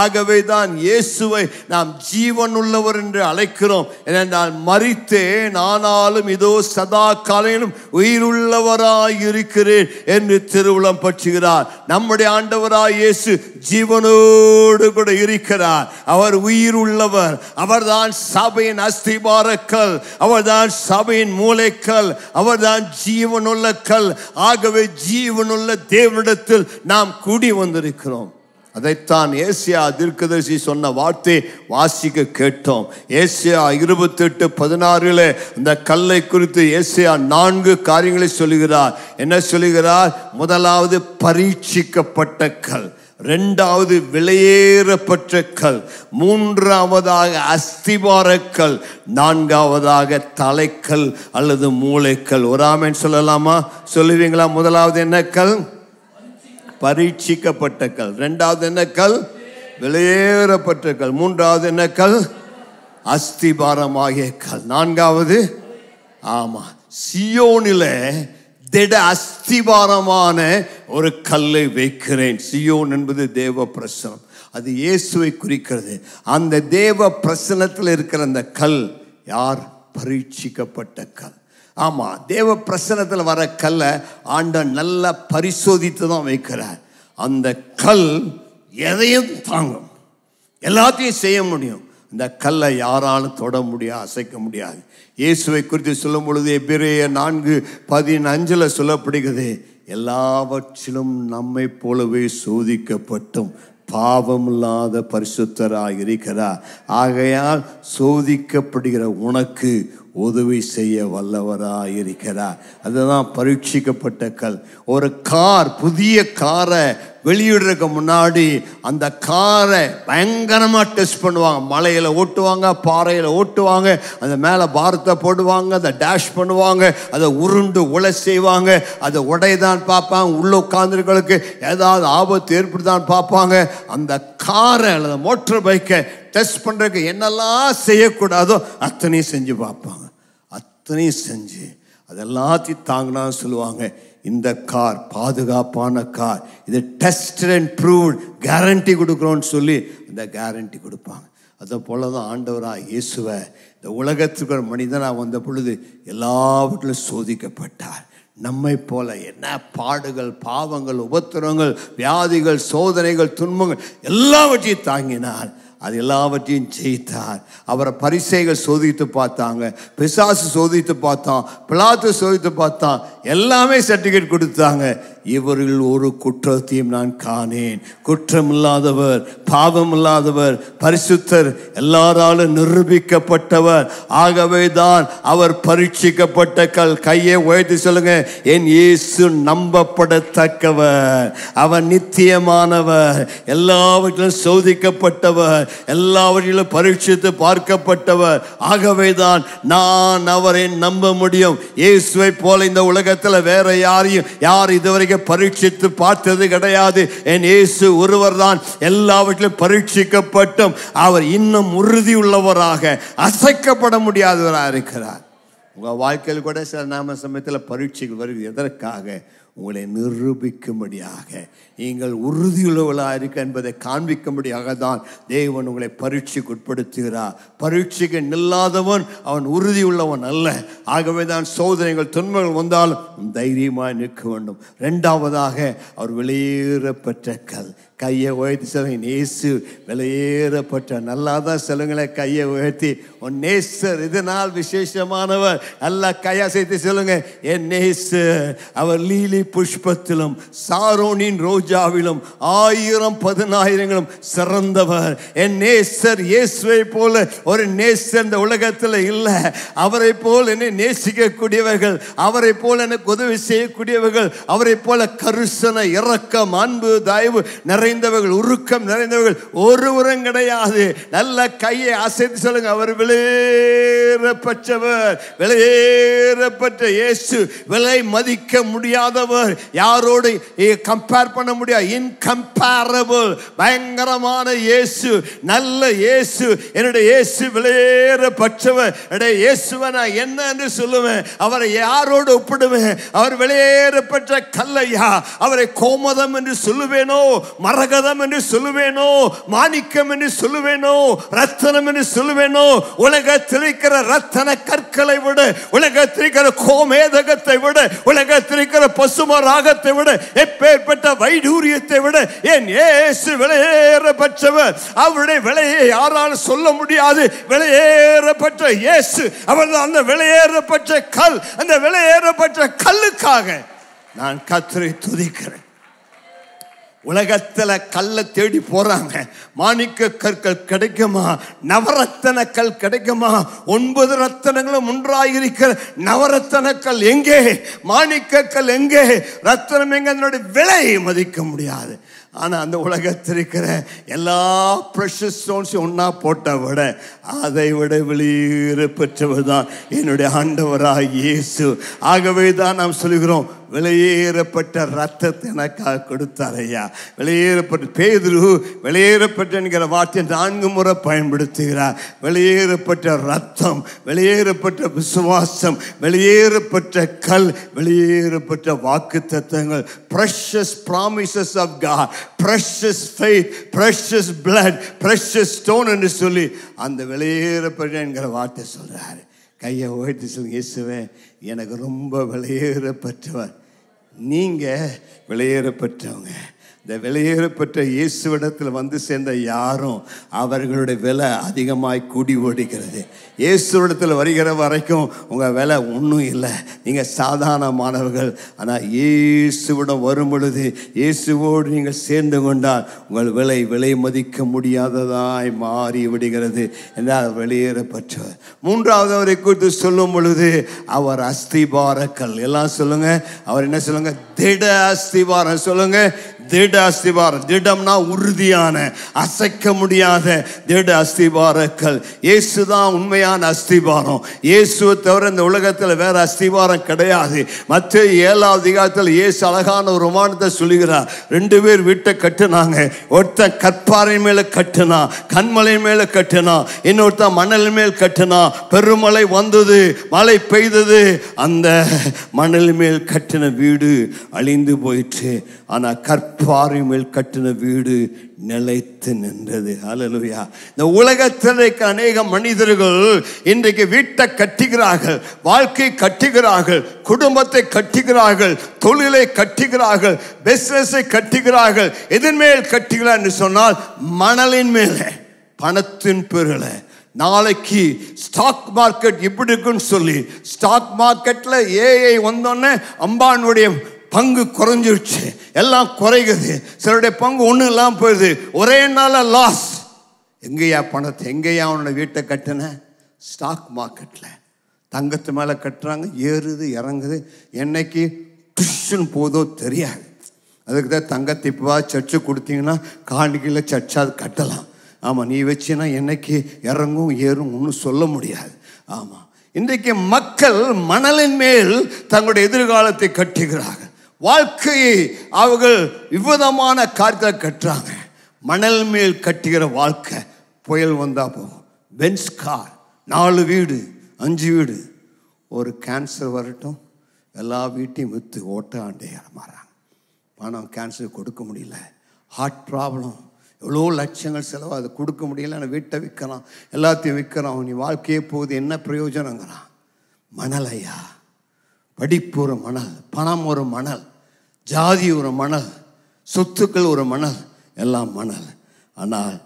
A: ஆகவே தான் இயேசுவை நாம் ஜீவனுள்ளவர் என்று அழைக்கிறோம். ஏனென்றால் மரித்தேன், ஆனாலும் இதோ சதா காலையிலும் உயிருள்ளவராய் இருக்கிறேன் என்று திருவுளம் பற்றுகிறார். நம்முடைய ஆண்டவராய் இயேசு ஜீவனோடு கூட இருக்கிறார். அவர் உயிர் உள்ளவர். அவர்தான் சபையின் அஸ்திபாரக்கல், அவர்தான் சபையின் மூலைக்கல், அவர்தான் ஜீவனுள்ள கல். ஆகவே ஜீவனுள்ள தேவனிடத்தில் நாம் கூடி வந்திருக்கிறோம். அதைத்தான் ஏசியா தீர்க்கதரிசி சொன்ன வார்த்தை வாசிக்க கேட்டோம். ஏசியா 28:16 இந்த கல்லை குறித்து ஏசியா 4 காரியங்களை சொல்லுகிறார். என்ன சொல்லுகிறார்? முதலாவது பரீட்சிக்கப்பட்ட கல், 2வது விலையேறப்பட்ட கல், 3வதாக அஸ்திபாரக்கல், 4வதாக தலைக்கல் அல்லது மூளைக்கல். ஒரு ஆமென் சொல்லலாமா? சொல்லுவீங்களா? முதலாவது என்ன கல்? பரீட்சிக்கப்பட்ட கல். 2வது என்ன கல்? விலையேறப்பட்ட கல். 3வது என்ன கல்? அஸ்திபாரமாகிய கல். 4வது ஆமா சியோனிலே திட அஸ்திபாரமான ஒரு கல்லை வைக்கிறேன். சியோன் என்பது தேவ பிரசனம், அது இயேசுவை குறிக்கிறது. அந்த தேவ பிரசனத்தில் இருக்கிற அந்த கல் யார்? பரீட்சிக்கப்பட்ட கல். ஆமா, தேவ பிரசனத்தில் வர கல்லை ஆண்டவர் நல்லா பரிசோதித்து தான் வைக்கிறார். அந்த கல் எதையும் தாங்கும், எல்லாத்தையும் செய்ய முடியும். இந்த கல்லை யாராலும் தொட முடியாது, அசைக்க முடியாது. இயேசுவை குறித்து சொல்லும் பொழுது எபிரேயர் 4:15 சொல்லப்படுகிறது, எல்லாவற்றிலும் நம்மை போலவே சோதிக்கப்பட்டும் பாவமில்லாத பரிசுத்தராய் இருக்கிறார். ஆகையால் சோதிக்கப்படுகிற உனக்கு உதவி செய்ய வல்லவராய் இருக்கிறார். அதுதான் பரீட்சிக்கப்பட்ட கல். ஒரு கார், புதிய காரை வெளியிடுறதுக்கு முன்னாடி அந்த காரை பயங்கரமாக டெஸ்ட் பண்ணுவாங்க. மலையில் ஓட்டுவாங்க, பாறையில் ஓட்டுவாங்க, அந்த மேலே பாரத்தை போடுவாங்க, அதை டேஷ் பண்ணுவாங்க, அதை உருண்டு உலை செய்வாங்க, அதை உடையதான் பார்ப்பாங்க, உள்ள உட்கார்ந்துருக்கிறதுக்கு ஏதாவது ஆபத்து ஏற்படுதான் பார்ப்பாங்க. அந்த காரை அல்லது மோட்டர் பைக்கை டெஸ்ட் பண்ணுறதுக்கு என்னெல்லாம் செய்யக்கூடாதோ அத்தனையும் செஞ்சு பார்ப்பாங்க. அத்தனையும் செஞ்சு அதெல்லாத்தையும் தாங்கினான்னு சொல்லுவாங்க, இந்த கார் பாதுகாப்பான கார், இது டெஸ்டட் அண்ட் ப்ரூவ்ட், கேரண்டி கொடுக்குறோன்னு சொல்லி இந்த கேரண்டி கொடுப்பாங்க. அதை போல தான் ஆண்டவராக இயேசுவை இந்த உலகத்துக்கு ஒரு மனிதனாக வந்த பொழுது எல்லாவற்றிலும் சோதிக்கப்பட்டார். நம்மை போல என்ன பாடுகள், பாவங்கள், உபத்திரங்கள், வியாதிகள், சோதனைகள், துன்பங்கள் எல்லாவற்றையும் தாங்கினார். அது எல்லாவற்றையும் ஜெயித்தார். அவரை பரிசேயர்கள் சோதித்து பார்த்தாங்க, பிசாசு சோதித்து பார்த்தான், பிலாத்து சோதித்து பார்த்தான், எல்லாமே சர்டிஃபிகேட் கொடுத்தாங்க. இவர்கள் ஒரு குற்றத்தையும் நான் காணேன். குற்றம் இல்லாதவர், பாவம் இல்லாதவர், பரிசுத்தர், எல்லாராலும் நிரூபிக்கப்பட்டவர். ஆகவே தான் அவர் பரீட்சிக்கப்பட்ட கல். கையை உயர்த்தி சொல்லுங்க, என் இயேசு நம்பப்படத்தக்கவர், அவர் நித்தியமானவர், எல்லாவற்றிலும் சோதிக்கப்பட்டவர், எல்லாவற்றிலும் பரீட்சித்து பார்க்கப்பட்டவர். ஆகவே தான் நான் அவரை நம்ப முடியும். இயேசுவை போல இந்த உலகத்தில் வேற யாரையும் யார் இதுவரைக்கும் பரீட்சித்து பார்த்தது கிடையாது. என் இயேசு ஒருவர் தான் எல்லாவற்றிலும் பரீட்சிக்கப்பட்டும் அவர் இன்னும் உறுதி உள்ளவராக, அசைக்கப்பட முடியாதவராக இருக்கிறார். உங்கள் வாழ்க்கையில் கூட சில நாம சமயத்தில் பரீட்சைகள் வருது. எதற்காக? உங்களை நிரூபிக்கும்படியாக, நீங்கள் உறுதியுள்ளவர்களாக இருக்க என்பதை காண்பிக்கும்படியாக தான் தேவன் உங்களை பரீட்சைக்கு உட்படுத்துகிறார். பரீட்சைக்கு நில்லாதவன் அவன் உறுதியுள்ளவன் அல்ல. ஆகவே தான் சோதனைகள், துன்பங்கள் வந்தாலும் தைரியமாக நிற்க வேண்டும். 2வதாக அவர் வெளியேறப்பட்ட கல். கையை உயர்த்தி சொல்லுங்க, இயேசு வெளியேறப்பட்ட. நல்லா தான் சொல்லுங்களேன், கையை உயர்த்தி. உன் நேசர் இதனால் விசேஷமானவர். நல்லா கையை சேர்த்து சொல்லுங்க, என் நேசர் அவர் லீலி புஷ்பத்திலும் சாரோனின் ரோஜாவிலும் 1000-10,000 சிறந்தவர். என் நேசர் இயேசுவை போல ஒரு நேசர் இந்த உலகத்தில் இல்லை. அவரை போல் என்னை நேசிக்கக்கூடியவர்கள், அவரை போல எனக்கு உதவி செய்யக்கூடியவர்கள், அவரை போல கருசனை, இரக்கம், அன்பு, தயவு நிறைய
B: நிறைந்தவர்கள், உருக்கம் நிறைந்தவர்கள் ஒருவரும் கிடையாது. நல்ல கையை அசைத்து சொல்லுங்க, அவர் விலையேறப்பட்டவர், விலையேறப்பட்ட இயேசு, விலை மதிக்க முடியாதவர், யாரோடு கம்பேர் பண்ண முடியாது, இன்கம்பேரபிள், பயங்கரமான இயேசு, நல்ல இயேசு, என்னுடைய இயேசு விலையேறப்பட்டவர். என்னுடைய இயேசுவை நான் என்ன என்று சொல்லுவேன்? அவரை யாரோடு ஒப்பிடுவேன்? அவர் விலையேறப்பட்ட கல்லையா? அவரை கோமதம் என்று சொல்லுவேனோ, மரகதம் என்று சொல்லுவேனோ, மாணிக்கம் என்று சொல்லுவேனோ, ரத்தனம் என்று சொல்லுவேனோ? உலகத்தில் இருக்கிற ரத்தன கற்களை விட, உலகத்தில் இருக்கிற கோமேதகத்தை விட, உலகத்தில் இருக்கிற பசும ராகத்தை விட, எப்பேற்பட்ட வைடூரியத்தை விட என் இயேசு விலையேறப்பட்டவர். அவருடைய விலையை யாராலும் சொல்ல முடியாது. விலையேறப்பட்ட இயேசு, அவர் அந்த விலையேறப்பட்ட கல். அந்த விலையேறப்பட்ட கல்லுக்காக நான் கர்த்தரை துதிக்கிறேன். உலகத்துல கல்லை தேடி போறாங்க. மாணிக்க கற்கள் கிடைக்குமா? நவரத்தன கல் கிடைக்குமா? 9 ரத்தனங்களும் ஒன்றாயிருக்கிற நவரத்தன கல் எங்கே? மாணிக்க கல் எங்கே? ரத்தனம் எங்கே? அதனுடைய விலையை மதிக்க முடியாது. ஆனால் அந்த உலகத்தில் இருக்கிற எல்லா ப்ரெஷஸ் ஸ்டோன்ஸையும் ஒன்றா போட்ட விட, அதை விட வெளியேறப்பட்டவர் தான் என்னுடைய ஆண்டவராய் இயேசு. ஆகவே தான் நாம் சொல்கிறோம், விலையேறப்பட்ட ரத்தத்தை எனக்காக கொடுத்தார் ஐயா. விலையேறப்பட்ட பேதுரு விலையேறப்பட்ட என்கிற வார்த்தையை 4 முறை பயன்படுத்துகிறார். விலையேறப்பட்ட ரத்தம், விலையேறப்பட்ட விசுவாசம், வெளியேறப்பட்ட கல், வெளியேறப்பட்ட வாக்கு தத்தங்கள், precious promises of God, precious faith, precious blood, precious stone என்று சொல்லி அந்த வெளியேறப்பட்ட என்கிற வார்த்தை சொல்றாரு. கையை உயர்த்தி சொல்லுங்க, இயேசுவே எனக்கு ரொம்ப விலையேறப்பட்டவர். நீங்க விலையேறப்பட்டவங்க. இந்த வெளியேறப்பட்ட இயேசுவிடத்தில் வந்து சேர்ந்த யாரும் அவர்களுடைய விலை அதிகமாய் கூடி ஓடுகிறது. இயேசுவிடத்தில் வருகிற வரைக்கும் உங்கள் விலை ஒன்றும் இல்லை, நீங்கள் சாதாரணமானவர்கள். ஆனால் இயேசுவிடம் வரும் பொழுது, இயேசுவோடு நீங்கள் சேர்ந்து கொண்டால் உங்கள் விலை மதிக்க முடியாததாய் மாறி விடுகிறது என்றால் வெளியேறப்பட்டவர். 3வது அவரை குறித்து சொல்லும் பொழுது, அவர் அஸ்திபாரக்கல். எல்லாம் சொல்லுங்க, அவர் என்ன சொல்லுங்க? திட அஸ்திபாரம். சொல்லுங்க, திட அஸ்திபாரம். திடம்னா உறுதியான, அசைக்க முடியாத திட அஸ்திபாரக்கல். இயேசுதான் உண்மையான அஸ்திபாரம். இயேசுவை தவிர இந்த உலகத்தில் வேற அஸ்திபாரம் கிடையாது. மத்தேயு 7வது அதிகாரத்தில் இயேசு அழகான ஒரு உமானத்தை சொல்லுகிறார். 2 பேர் வீட்டை கட்டுனாங்க. ஒருத்தன் கற்பாறை மேல கட்டுனா, கண்மலை மேல கட்டுனா, இன்னொருத்தன் மணல் மேல் கட்டுனா. பெருமழை வந்தது, மழை பெய்தது, அந்த மணல் மேல் கட்டின வீடு அழிந்து போயிற்று. ஆனா கற்பாறை மேல் கட்டின வீடு நிலைத்து நின்றது. ஹல்லேலூயா. இந்த உலகத்தில் அநேக மனிதர்கள் இன்றைக்கு வீட்டை கட்டுகிறார்கள், வாழ்க்கை கட்டுகிறார்கள், குடும்பத்தை கட்டுகிறார்கள், தொழிலை கட்டுகிறார்கள், பிசினஸை கட்டுகிறார்கள். எதன் மேல் கட்டுகிறார் என்று சொன்னால், மணலின் மேலே, பணத்தின் பேரில். நாளைக்கு ஸ்டாக் மார்க்கெட் இப்படி இருக்குன்னு சொல்லி, ஸ்டாக் மார்க்கெட்ல ஏஐ வந்தோடனே அம்பானுடைய பங்கு குறைஞ்சிருச்சு, எல்லாம் குறைகுது. சிலருடைய பங்கு ஒன்றும் இல்லாமல் போயிடுது. ஒரே நாள லாஸ். எங்கேயா பணத்தை, எங்கேயா அவனோட வீட்டை கட்டின? ஸ்டாக் மார்க்கெட்டில். தங்கத்து மேலே கட்டுறாங்க, ஏறுது இறங்குது. என்னைக்கு டுஷன் போதோ தெரியாது. அதுக்கு தான் தங்கத்தை இப்போ சர்ச்சு கொடுத்தீங்கன்னா காணிக்கையில் சர்ச்சாது கட்டலாம். ஆமாம், நீ வச்சினா என்னைக்கு இறங்கும் ஏறும் ஒன்றும் சொல்ல முடியாது. ஆமாம், இன்றைக்கு மக்கள் மணலின் மேல் தங்களுடைய எதிர்காலத்தை கட்டுகிறார்கள். வாழ்க்கையை அவர்கள் விதமான காரியத்தை கட்டுறாங்க. மணல் மேல் கட்டுகிற வாழ்க்கை. புயல் வந்தால் போகும், பென்ஸ் கார், 4 வீடு 5 வீடு. ஒரு கேன்சர் வரட்டும், எல்லா வீட்டையும் விற்று ஓட்ட ஆண்டையாக மாறாங்க. பணம் கேன்சர் கொடுக்க முடியல, ஹார்ட் ப்ராப்ளம், எவ்வளோ லட்சங்கள் செலவு, அதை கொடுக்க முடியல, நான் வீட்டை விற்கிறான், எல்லாத்தையும் விற்கிறான். நீ வாழ்க்கையே போகுது, என்ன பிரயோஜனங்கிறான்? மணல் ஐயா. படிப்பு ஒரு மணல், பணம் ஒரு மணல், ஜாதி ஒரு மணல், சொத்துக்கள் ஒரு மணல், எல்லாம் மணல். ஆனால்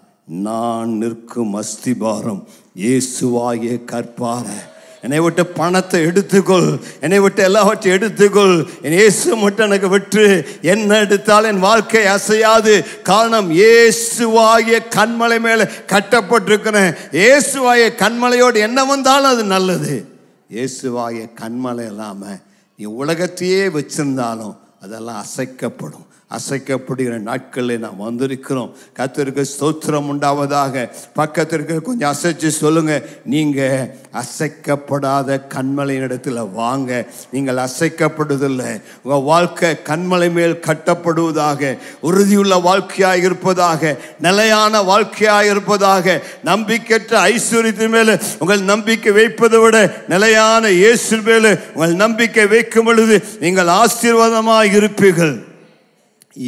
B: நான் நிற்கும் அஸ்திபாரம் இயேசுவாகிய கற்பாறை. என்னை விட்டு பணத்தை எடுத்துக்கொள், என்னை விட்டு எல்லாவற்றையும் எடுத்துக்கொள், என் இயேசு மட்டும் எனக்கு விட்டு என்ன எடுத்தால் என் வாழ்க்கை அசையாது. காரணம், இயேசுவாகிய கண்மலை மேலே கட்டப்பட்டிருக்கிறேன். இயேசுவாகிய கண்மலையோடு என்ன வந்தாலும் அது நல்லது. இயேசுவாகிய கண்மலை இல்லாமல் நீ உலகத்தையே வச்சிருந்தாலும் அதெல்லாம் அசைக்கப்படும். அசைக்கப்படுகிற நாட்களில் நாம் வந்திருக்கிறோம். கர்த்தருக்கு ஸ்தோத்திரம் உண்டாவதாக. பக்கத்திற்கு கொஞ்சம் அசைச்சு சொல்லுங்க, நீங்க அசைக்கப்படாத கண்மலையின் இடத்துல வாங்க. நீங்கள் அசைக்கப்படுவதில்லை. உங்க வாழ்க்கை கண்மலை மேல் கட்டப்படுவதாக, உறுதியுள்ள வாழ்க்கையாக இருப்பதாக, நிலையான வாழ்க்கையாக இருப்பதாக. நம்பிக்கையற்ற ஐஸ்வர்யத்தின் மேல உங்கள் நம்பிக்கை வைப்பதை விட நிலையான இயேசு மேல உங்கள் நம்பிக்கை வைக்கும் பொழுது நீங்கள் ஆசீர்வாதமாக இருப்பீர்கள்.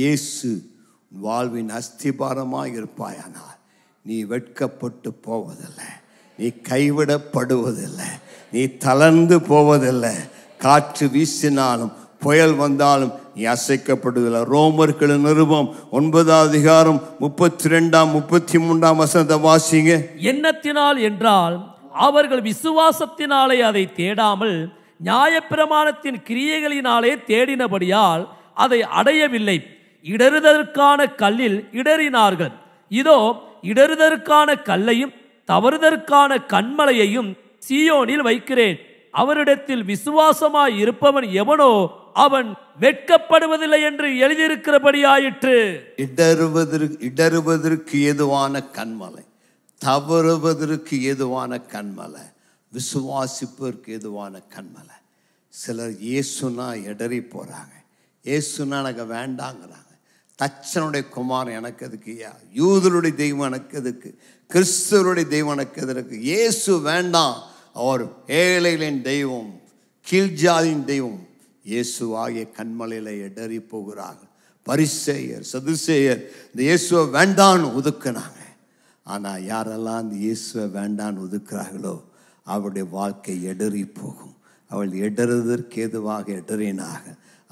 B: இயேசு வாழ்வின் அஸ்திபாரமாக இருப்பாயானால் நீ வெட்கப்பட்டு போவதில்லை, நீ கைவிடப்படுவதில்லை, நீ தளர்ந்து போவதில்லை. காற்று வீசினாலும் புயல் வந்தாலும் நீ அசைக்கப்படுவதில்லை. ரோமர்கள் நிருபம் 9 32 33 வாசிங்க.
C: எண்ணத்தினால் என்றால் அவர்கள் விசுவாசத்தினாலே அதை தேடாமல் நியாயப்பிரமாணத்தின் கிரியைகளினாலே தேடினபடியால் அதை அடையவில்லை. இடறுதற்கான கல்லில் இடறினார்கள். இதோ இடறுதற்கான கல்லையும் தவறுதற்கான கண்மலையையும் சீயோனில் வைக்கிறேன். அவரிடத்தில் விசுவாசமாய் இருப்பவன் எவனோ அவன் வெட்கப்படுவதில்லை என்று எழுதியிருக்கிறபடியாயிற்று.
B: இடறுவதற்கு ஏதுவான கண்மலை, தவறுவதற்கு ஏதுவான கண்மலை, விசுவாசிப்பதற்கு ஏதுவான கண்மலை. சிலர் இயேசுனா இடறி போறாங்க. இயேசுனா எனக்கு வேண்டாங்கிறாங்க. தச்சனுடைய குமாரன் எனக்கு எதுக்கு, யூதருடைய தெய்வம் எனக்கு எதுக்கு, கிறிஸ்துவருடைய தெய்வம் எனக்கு எதற்கு, இயேசு வேண்டாம். அவர் ஏழைகளின் தெய்வம், கீழ்ஜாதியின் தெய்வம். இயேசு ஆகிய கண்மலையில் இடறி போகிறார்கள். பரிசேயர் சதுசேயர் இந்த இயேசுவை வேண்டான்னு ஒதுக்குனாங்க. ஆனால் யாரெல்லாம் இந்த இயேசுவை வேண்டான்னு ஒதுக்குறார்களோ அவருடைய வாழ்க்கை இடறி போகும். அவள் இடறுவதற்கு ஏதுவாக இடறினாக.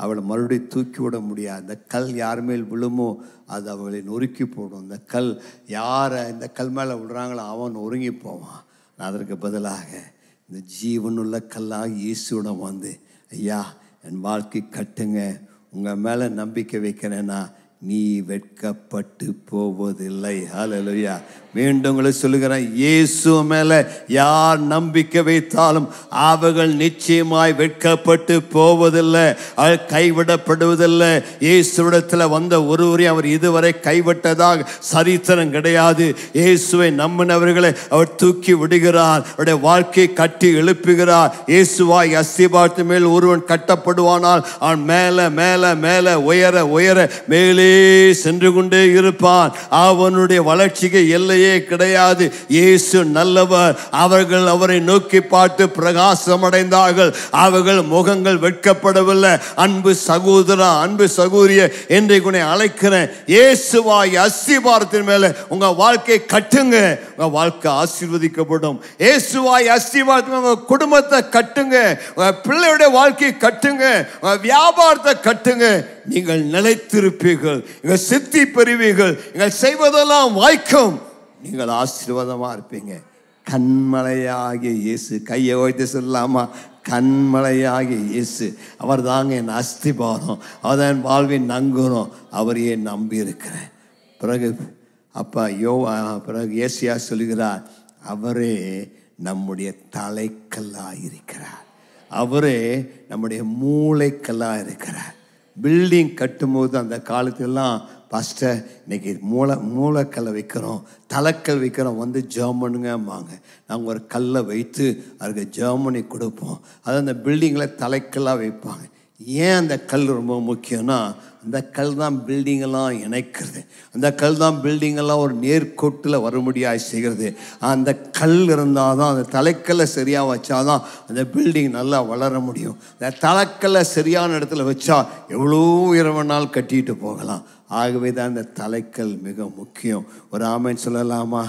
B: அவளை மறுபடியும் தூக்கி விட முடியாது. இந்த கல் யார் மேல் விழுமோ அது அவளை நொறுக்கி போடும். இந்த கல் யாரை இந்த கல் மேலே விடுறாங்களோ அவன் நொறுங்கி போவான். அதற்கு பதிலாக இந்த ஜீவனுள்ள கல்லாக இயேசுவிடம் வந்து, ஐயா என் வாழ்க்கை கட்டுங்க, உங்கள் மேலே நம்பிக்கை வைக்கிறேன்னா நீ வெட்கப்பட்டு போவதில்லை. ஹல்லேலூயா. மீண்டும் உங்களை சொல்லுகிறேன், இயேசு மேல யார் நம்பிக்கை வைத்தாலும் அவர்கள் நிச்சயமாய் வெட்கப்பட்டு போவதில்லை, அவள் கைவிடப்படுவதில்லை. இயேசுவிடத்தில் வந்த ஒருவரையும் அவர் இதுவரை கைவிட்டதாக சரித்திரம் கிடையாது. இயேசுவை நம்பினவர்களை அவர் தூக்கி விடுகிறார், அவருடைய வாழ்க்கையை கட்டி எழுப்புகிறார். இயேசுவாய் அஸ்திபாரத்து மேல் ஒருவன் கட்டப்படுவானால் அவன் மேல மேல மேல உயர உயர மேலே சென்று கொண்டே இருப்பான். அவனுடைய வளர்ச்சிக்கு எல்லையே கிடையாது. இயேசு நல்லவர். அவர்கள் அவரை நோக்கி பார்த்து பிரகாசம் அடைந்தார்கள். அவர்கள் முகங்கள் வெட்கப்படவில்லை. அன்பு சகோதரா, அன்பு சகோதரிய, இன்றைக்கு அழைக்கிறேன், இயேசுவாய் அஸ்திபாரத்தின் மேல உங்க வாழ்க்கை கட்டுங்க, உங்க வாழ்க்கை ஆசீர்வதிக்கப்படும். இயேசுவாய் அஸ்திபாரத்தின் மேல உங்க குடும்பத்தை கட்டுங்க, உங்க பிள்ளையுடைய வாழ்க்கையை கட்டுங்க, உங்க வியாபாரத்தை கட்டுங்க. நீங்கள் நிலைத்திருப்பீர்கள், நீங்கள் சித்தி பெறுவீர்கள், நீங்கள் செய்வதெல்லாம் வாய்க்கும், நீங்கள் ஆசீர்வாதமா இருப்பீங்க. கண்மலையாகிய இயேசு, கையை வைத்து சொல்லலாமா? கண்மலையாகிய இயேசு அவர் தாங்க என் அஸ்திபாரம், அவர் என் வாழ்வின் நங்குரம். அவரையே நம்பி இருக்கிறேன். பிறகு அப்பா பிறகு ஏசியா சொல்லுகிறார், அவரே நம்முடைய தலைக்கல்லாக இருக்கிறார், அவரே நம்முடைய மூளைக்கல்லாக இருக்கிறார். பில்டிங் கட்டும்போது அந்த காலத்திலலாம் பாஸ்டர் இன்னைக்கு மூளைக்கல்லை வைக்கிறோம், தலைக்கல் வைக்கிறோம், வந்து ஜெர்மனுங்கம்பாங்க. நாங்கள் ஒரு கல்லை வைத்து அதுக்கு ஜெர்மனி கொடுப்போம். அது அந்த பில்டிங்கில் தலைக்கல்லாக வைப்பாங்க. ஏன் அந்த கல் ரொம்ப முக்கியம்னா, அந்த கல் தான் பில்டிங்கெல்லாம் இணைக்கிறது. அந்த கல் தான் பில்டிங்கெல்லாம் ஒரு நேர்கோட்டில் வரும்படியாக செய்கிறது. அந்த கல் இருந்தால் தான், அந்த தலைக்கல்லை சரியாக வச்சாதான் அந்த பில்டிங் நல்லா வளர முடியும். அந்த தலைக்கல்லை சரியான இடத்துல வச்சா எவ்வளோ உயரவனால் கட்டிட்டு போகலாம். ஆகவே தான் இந்த தலைக்கல் மிக முக்கியம். ஒரு ஆமென் சொல்லலாமா?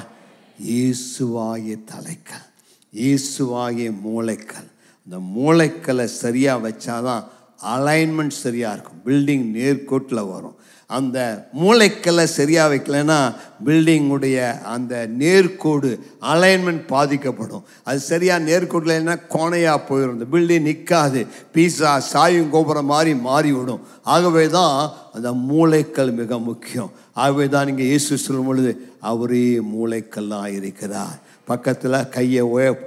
B: இயேசுவாகிய தலைக்கல், இயேசுவாகிய மூளைக்கல். அந்த மூளைக்கல்லை சரியாக வச்சாதான் அலைன்மெண்ட் சரியாக இருக்கும், பில்டிங் நேர்கோட்டில் வரும். அந்த மூளைக்கல்லை சரியாக வைக்கலைன்னா பில்டிங்குடைய அந்த நேர்கோடு அலைன்மெண்ட் பாதிக்கப்படும். அது சரியாக நேர்கோட்டில் இல்லைன்னா கோணையாக போயிடும், இந்த பில்டிங் நிற்காது, பீஸா சாயும் கோபுரம் மாதிரி மாறிவிடும். ஆகவே தான் அந்த மூளைக்கல் மிக முக்கியம். ஆகவே தான் இங்கே இயேசு சொல்லும் பொழுது அவரே மூளைக்கல்லாக இருக்கிறார். பக்கத்தில்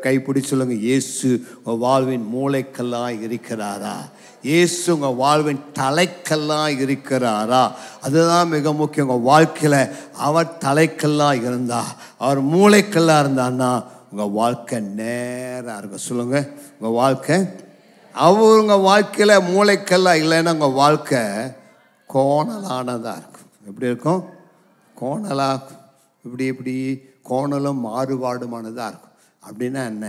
B: கைப்பிடி சொல்லுங்க, இயேசு உங்கள் வாழ்வின் மூளைக்கல்லாக இருக்கிறாரா? இயேசு உங்கள் வாழ்வின் தலைக்கல்லாக இருக்கிறாரா? அதுதான் மிக முக்கியம். உங்கள் வாழ்க்கையில் அவர் தலைக்கல்லாக இருந்தா, அவர் மூளைக்கல்லாக இருந்தான்னா உங்கள் வாழ்க்கை நேராக இருக்கும். சொல்லுங்க, உங்கள் வாழ்க்கை அவர் உங்கள் வாழ்க்கையில் மூளைக்கல்லாக இல்லைன்னா உங்கள் வாழ்க்கை கோணலானதாக இருக்கும். எப்படி இருக்கும்? கோணலாக, இப்படி கோணலும் மாறுபாடுமானதாக இருக்கும். அப்படின்னா என்ன?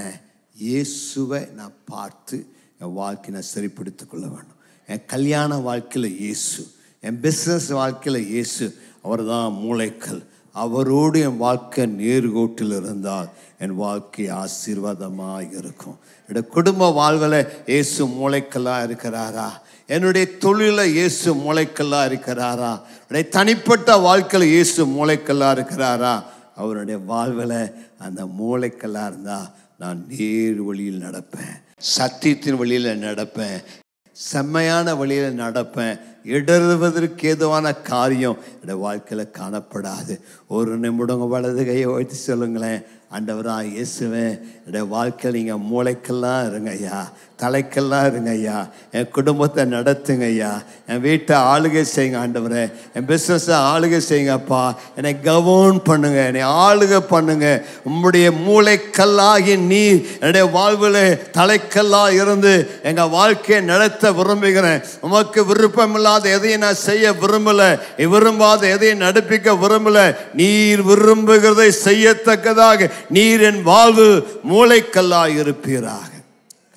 B: இயேசுவை நான் பார்த்து என் வாழ்க்கையை நான் சரிப்படுத்திக் கொள்ள வேண்டும். என் கல்யாண வாழ்க்கையில் இயேசு, என் பிஸ்னஸ் வாழ்க்கையில் இயேசு, அவர் தான் மூளைக்கல். அவரோடு என் வாழ்க்கை நேர்கோட்டில் இருந்தால் என் வாழ்க்கை ஆசீர்வாதமாக இருக்கும். என்னுடைய குடும்ப வாழ்வில் இயேசு மூளைக்கல்லாக இருக்கிறாரா? என்னுடைய தொழிலில் இயேசு மூளைக்கல்லாக இருக்கிறாரா? என்னுடைய தனிப்பட்ட வாழ்க்கையில் இயேசு மூளைக்கல்லாக இருக்கிறாரா? அவருடைய வாழ்வில் அந்த மூளைக்கல்லாக இருந்தால் நான் நேர் வழியில் நடப்பேன், சத்தியத்தின் வழியில் நடப்பேன், செம்மையான வழியில் நடப்பேன். இடறுவதற்கு ஏதுவான காரியம் என்னுடைய வாழ்க்கையில் காணப்படாது. ஒரு நிமிடம் வலது கையை வைத்து சொல்லுங்களேன், ஆண்டவரா இயேசுவே, என்னுடைய வாழ்க்கையில் நீங்கள் மூளைக்கெல்லாம் இருங்க ஐயா, தலைக்கெல்லாம் இருங்க ஐயா, என் குடும்பத்தை நடத்துங்க ஐயா, என் வீட்டை ஆளுகை செய்யுங்க ஆண்டவரே, என் பிஸ்னஸை ஆளுகை செய்யுங்கப்பா, என்னை கவர்ன் பண்ணுங்க, என்னை ஆளுகை பண்ணுங்க. உம்முடைய மூளைக்கல்லாகி நீர் என்னுடைய வாழ்வில் தலைக்கல்லாக இருந்து எங்கள் வாழ்க்கையை நடத்த விரும்புகிறேன். உமக்கு விருப்பமில்லாத எதையும் நான் செய்ய விரும்பலை, விரும்பாத எதையும் நடப்பிக்க விரும்பலை. நீர் விரும்புகிறதை செய்யத்தக்கதாக நீர் என் வாழ்வு மூளைக்கல்லாக இருப்பீராக.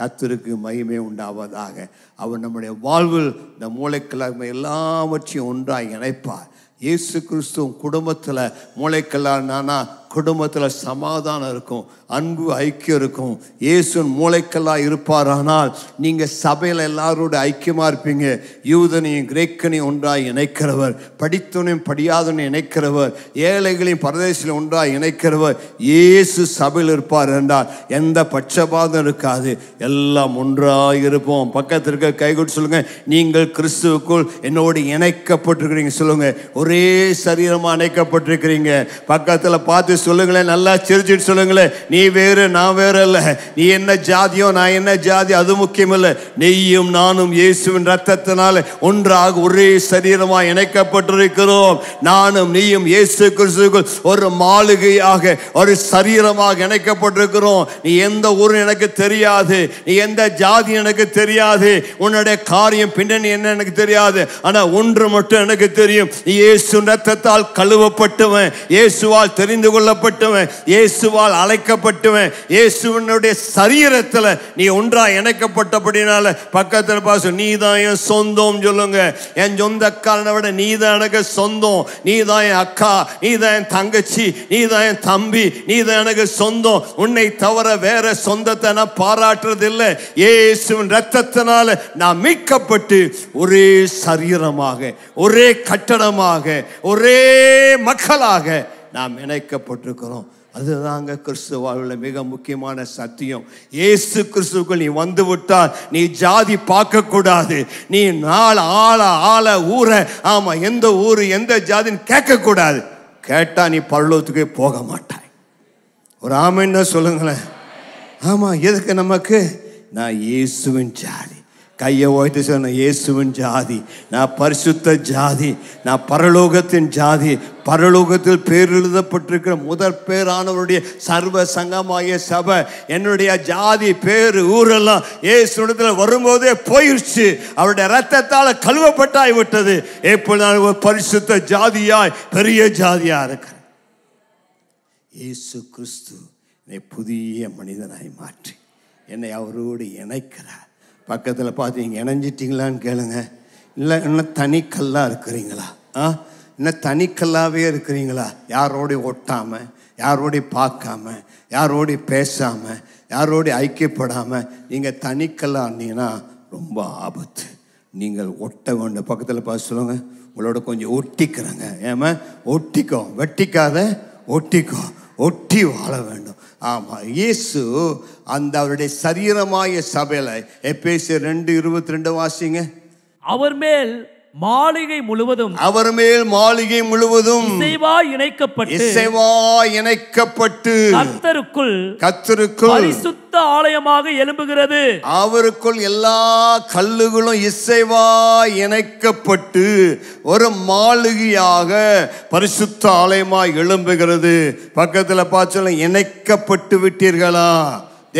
B: கர்த்தருக்கு மகிமை உண்டாவதாக. அவர் நம்முடைய வாழ்வில் இந்த மூளைக்கல்லாக எல்லாவற்றையும் ஒன்றாக இணைப்பார். இயேசு கிறிஸ்துவ குடும்பத்தில் மூளைக்கல்லானா குடும்பத்தில் சமாதானம் இருக்கும், அன்பு ஐக்கியம் இருக்கும். இயேசுவின் மூளைக்கல்லாக இருப்பாரானால் நீங்கள் சபையில் எல்லாரோட ஐக்கியமாக இருப்பீங்க. யூதனையும் கிரேக்கனையும் ஒன்றாக இணைக்கிறவர், படித்தவனையும் படியாதவனையும் இணைக்கிறவர், ஏழைகளையும் பரதேசிலையும் ஒன்றாக இணைக்கிறவர் இயேசு சபையில் இருப்பார் என்றால் எந்த பட்சபாதம் இருக்காது, எல்லாம் ஒன்றாக இருப்போம். பக்கத்திற்கு கைகூட்டு சொல்லுங்க, நீங்கள் கிறிஸ்துவுக்குள் என்னோடு இணைக்கப்பட்டிருக்கிறீங்க. சொல்லுங்க, ஒரே சரீரமாக இணைக்கப்பட்டிருக்கிறீங்க. பக்கத்தில் பார்த்து சொல்லுங்களேன், நல்லா சிரிச்சிட்டு சொல்லுங்களேன், நீ வேறு நான் வேறு அல்ல, நீ என்ன ஜாதியோ நான் என்ன ஜாதி அது முக்கியம் இல்லை. நீயும் நானும் இயேசுவின் ரத்தத்தினால ஒன்றாக ஒரே சரீரமாக இணைக்கப்பட்டிருக்கிறோம். நானும் நீயும் இயேசு கிறிஸ்துவுக்குள் ஒரு மாளிகையாக ஒரு சரீரமாக இணைக்கப்பட்டிருக்கிறோம். நீ எந்த ஊர் எனக்கு தெரியாது, நீ எந்த ஜாதி எனக்கு தெரியாது, உன்னுடைய காரியம் பின்னணி என்ன எனக்கு தெரியாது. ஆனா ஒன்று மட்டும் எனக்கு தெரியும், இயேசு ரத்தத்தால் கழுவப்பட்டவன், இயேசுவால் தெரிந்து கொள்ளப்பட்டவன், இயேசுவால் அழைக்கப்பட்டவன், இயேசுவினுடைய சரீரத்தில் நீ ஒன்றாக இணைக்கப்பட்டபடினால பக்கத்தில் பாச நீ தான் என் சொந்தம் சொல்லுங்க. என் சொந்தக்காரனை விட நீ தான் எனக்கு சொந்தம், நீ தான் என் அக்கா, நீ தான் என் தங்கச்சி, நீ தான் என் தம்பி, நீ தான் எனக்கு சொந்தம். உன்னை தவிர வேற சொந்தத்தை நான் பாராட்டுறது இல்லை. இயேசுவின் ரத்தத்தினால நான் மீட்கப்பட்டு ஒரே சரீரமாக ஒரே கட்டடமாக ஒரே மக்களாக நாம் இணைக்கப்பட்டிருக்கிறோம். அதுதாங்க கிறிஸ்துவ வாழ்வில் மிக முக்கியமான சத்தியம். இயேசு கிறிஸ்துவுக்குள் நீ வந்து விட்டால் நீ ஜாதி பார்க்க கூடாது, நீ நாள் ஆள ஊரை, ஆமா எந்த ஊரு எந்த ஜாதின்னு கேட்க கூடாது. கேட்டா நீ பரலோகத்துக்கே போக மாட்டாய். ஒரு ஆமென்னு சொல்லுங்களேன். ஆமா, எதுக்கு நமக்கு? நான் இயேசுவின் ஜாதி. கையை ஓய்த்து சொன்ன, இயேசுவின் ஜாதி, நான் பரிசுத்த ஜாதி, நான் பரலோகத்தின் ஜாதி. பரலோகத்தில் பேர் எழுதப்பட்டிருக்கிற முதற் பேரானவருடைய சர்வ சங்கமாகிய சபை, என்னுடைய ஜாதி பேரு ஊரெல்லாம் இயேசுவிடத்தில் வரும்போதே போயிடுச்சு. அவருடைய ரத்தத்தால் கழுவப்பட்டாய் விட்டது. எப்பொழுது நான் ஒரு பரிசுத்த ஜாதியாய் பெரிய ஜாதியா இருக்கிறேன். இயேசு கிறிஸ்து என்னை புதிய மனிதனாய் மாற்றி என்னை அவரோடு இணைக்கிறார். பக்கத்தில் பார்த்து நீங்கள் இணைஞ்சிட்டிங்களான்னு கேளுங்க. இல்லை இன்னும் தனிக்கல்லாக இருக்கிறீங்களா? இன்னும் தனிக்கல்லாகவே இருக்கிறீங்களா? யாரோடையும் ஒட்டாமல், யாரோடையும் பார்க்காம, யாரோடையும் பேசாமல், யாரோடையும் ஐக்கியப்படாமல் நீங்கள் தனிக்கல்லாக இருந்தீங்கன்னா ரொம்ப ஆபத்து. நீங்கள் ஒட்ட வேண்டும். பக்கத்தில் பார்த்து சொல்லுங்க, உங்களோட கொஞ்சம் ஒட்டிக்கிறேங்க. ஏமா ஒட்டிக்கோ, வெட்டிக்காத, ஒட்டிக்கோ, ஒட்டி வாழ வேண்டும். ஆமாம், இயேசு அந்த அவருடைய சரீரமாய சபையில் எபேசியர் 2:22 வாசிங்க.
C: அவர் மேல் மாளிகை முழுவதும்
B: அவர் மேல் மாளிகை முழுவதும்
C: இசைவாய் இணைக்கப்பட்டு கர்த்தருக்குள் பரிசுத்த ஆலயமாக எழும்புகிறது.
B: அவருக்குள் எல்லா கல்லுகளும் இசைவாய் இணைக்கப்பட்டு ஒரு மாளிகையாக பரிசுத்த ஆலயமாய் எழும்புகிறது. பக்கத்துல பார்த்து, இணைக்கப்பட்டு விட்டீர்களா?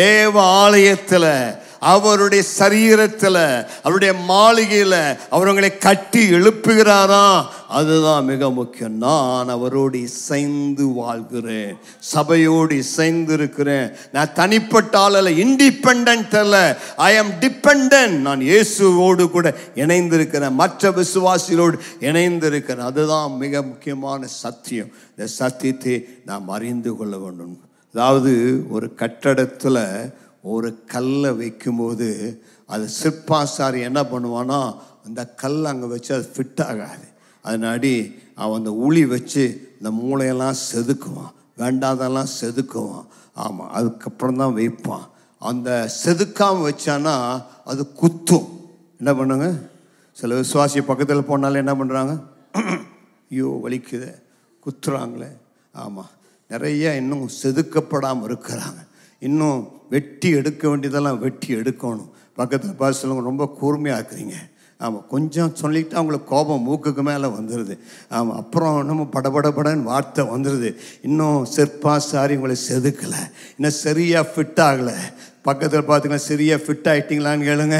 B: தேவ ஆலயத்துல, அவருடைய சரீரத்தில், அவருடைய மாளிகையில் அவர்களை கட்டி எழுப்புகிறாரா? அதுதான் மிக முக்கியம். நான் அவரோடு இசைந்து வாழ்கிறேன், சபையோடு இசைந்து இருக்கிறேன். நான் தனிப்பட்ட ஆளல்ல, இண்டிபெண்டன்ட் அல்ல, ஐ ஆம் டிபெண்டன்ட். நான் இயேசுவோடு கூட இணைந்திருக்கிறேன், மற்ற விசுவாசிகளோடு இணைந்திருக்கிறேன். அதுதான் மிக முக்கியமான சத்தியம். இந்த சத்தியத்தை நாம் அறிந்து கொள்ள வேண்டும். அதாவது ஒரு கட்டடத்தில் ஒரு கல்லை வைக்கும்போது அது சிற்பாசாரி என்ன பண்ணுவானா, அந்த கல் அங்கே வச்சு அது ஃபிட் ஆகாது. அதனாடி அவன் அந்த உளி வச்சு இந்த மூளையெல்லாம் செதுக்குவான், வேண்டாதெல்லாம் செதுக்குவான். ஆமாம், அதுக்கப்புறம் தான் வைப்பான். அந்த செதுக்காமல் வச்சானா அது குத்தும். என்ன பண்ணுங்க, சில விசுவாசி பக்கத்தில் போனாலும் என்ன பண்ணுறாங்க, ஐயோ வலிக்குது, குத்துறாங்களே. ஆமாம், நிறைய இன்னும் செதுக்கப்படாமல் இருக்கிறாங்க. இன்னும் வெட்டி எடுக்க வேண்டியதெல்லாம் வெட்டி எடுக்கணும். பக்கத்தில் பார்த்து சொல்லுங்க, ரொம்ப கூர்மையாக இருக்கிறீங்க. ஆமாம், கொஞ்சம் சொல்லிவிட்டு அவங்களுக்கு கோபம் மூக்குக்கு மேலே வந்துடுது. ஆமாம், அப்புறம் நம்ம படபடன்னு வார்த்தை வந்துடுது. இன்னும் சிற்பாசாரி உங்களை செதுக்கலை, இன்னும் சரியாக ஃபிட் ஆகலை. பக்கத்தில் பார்த்துக்கலாம், சரியாக ஃபிட் ஆகிட்டீங்களான்னு கேளுங்க.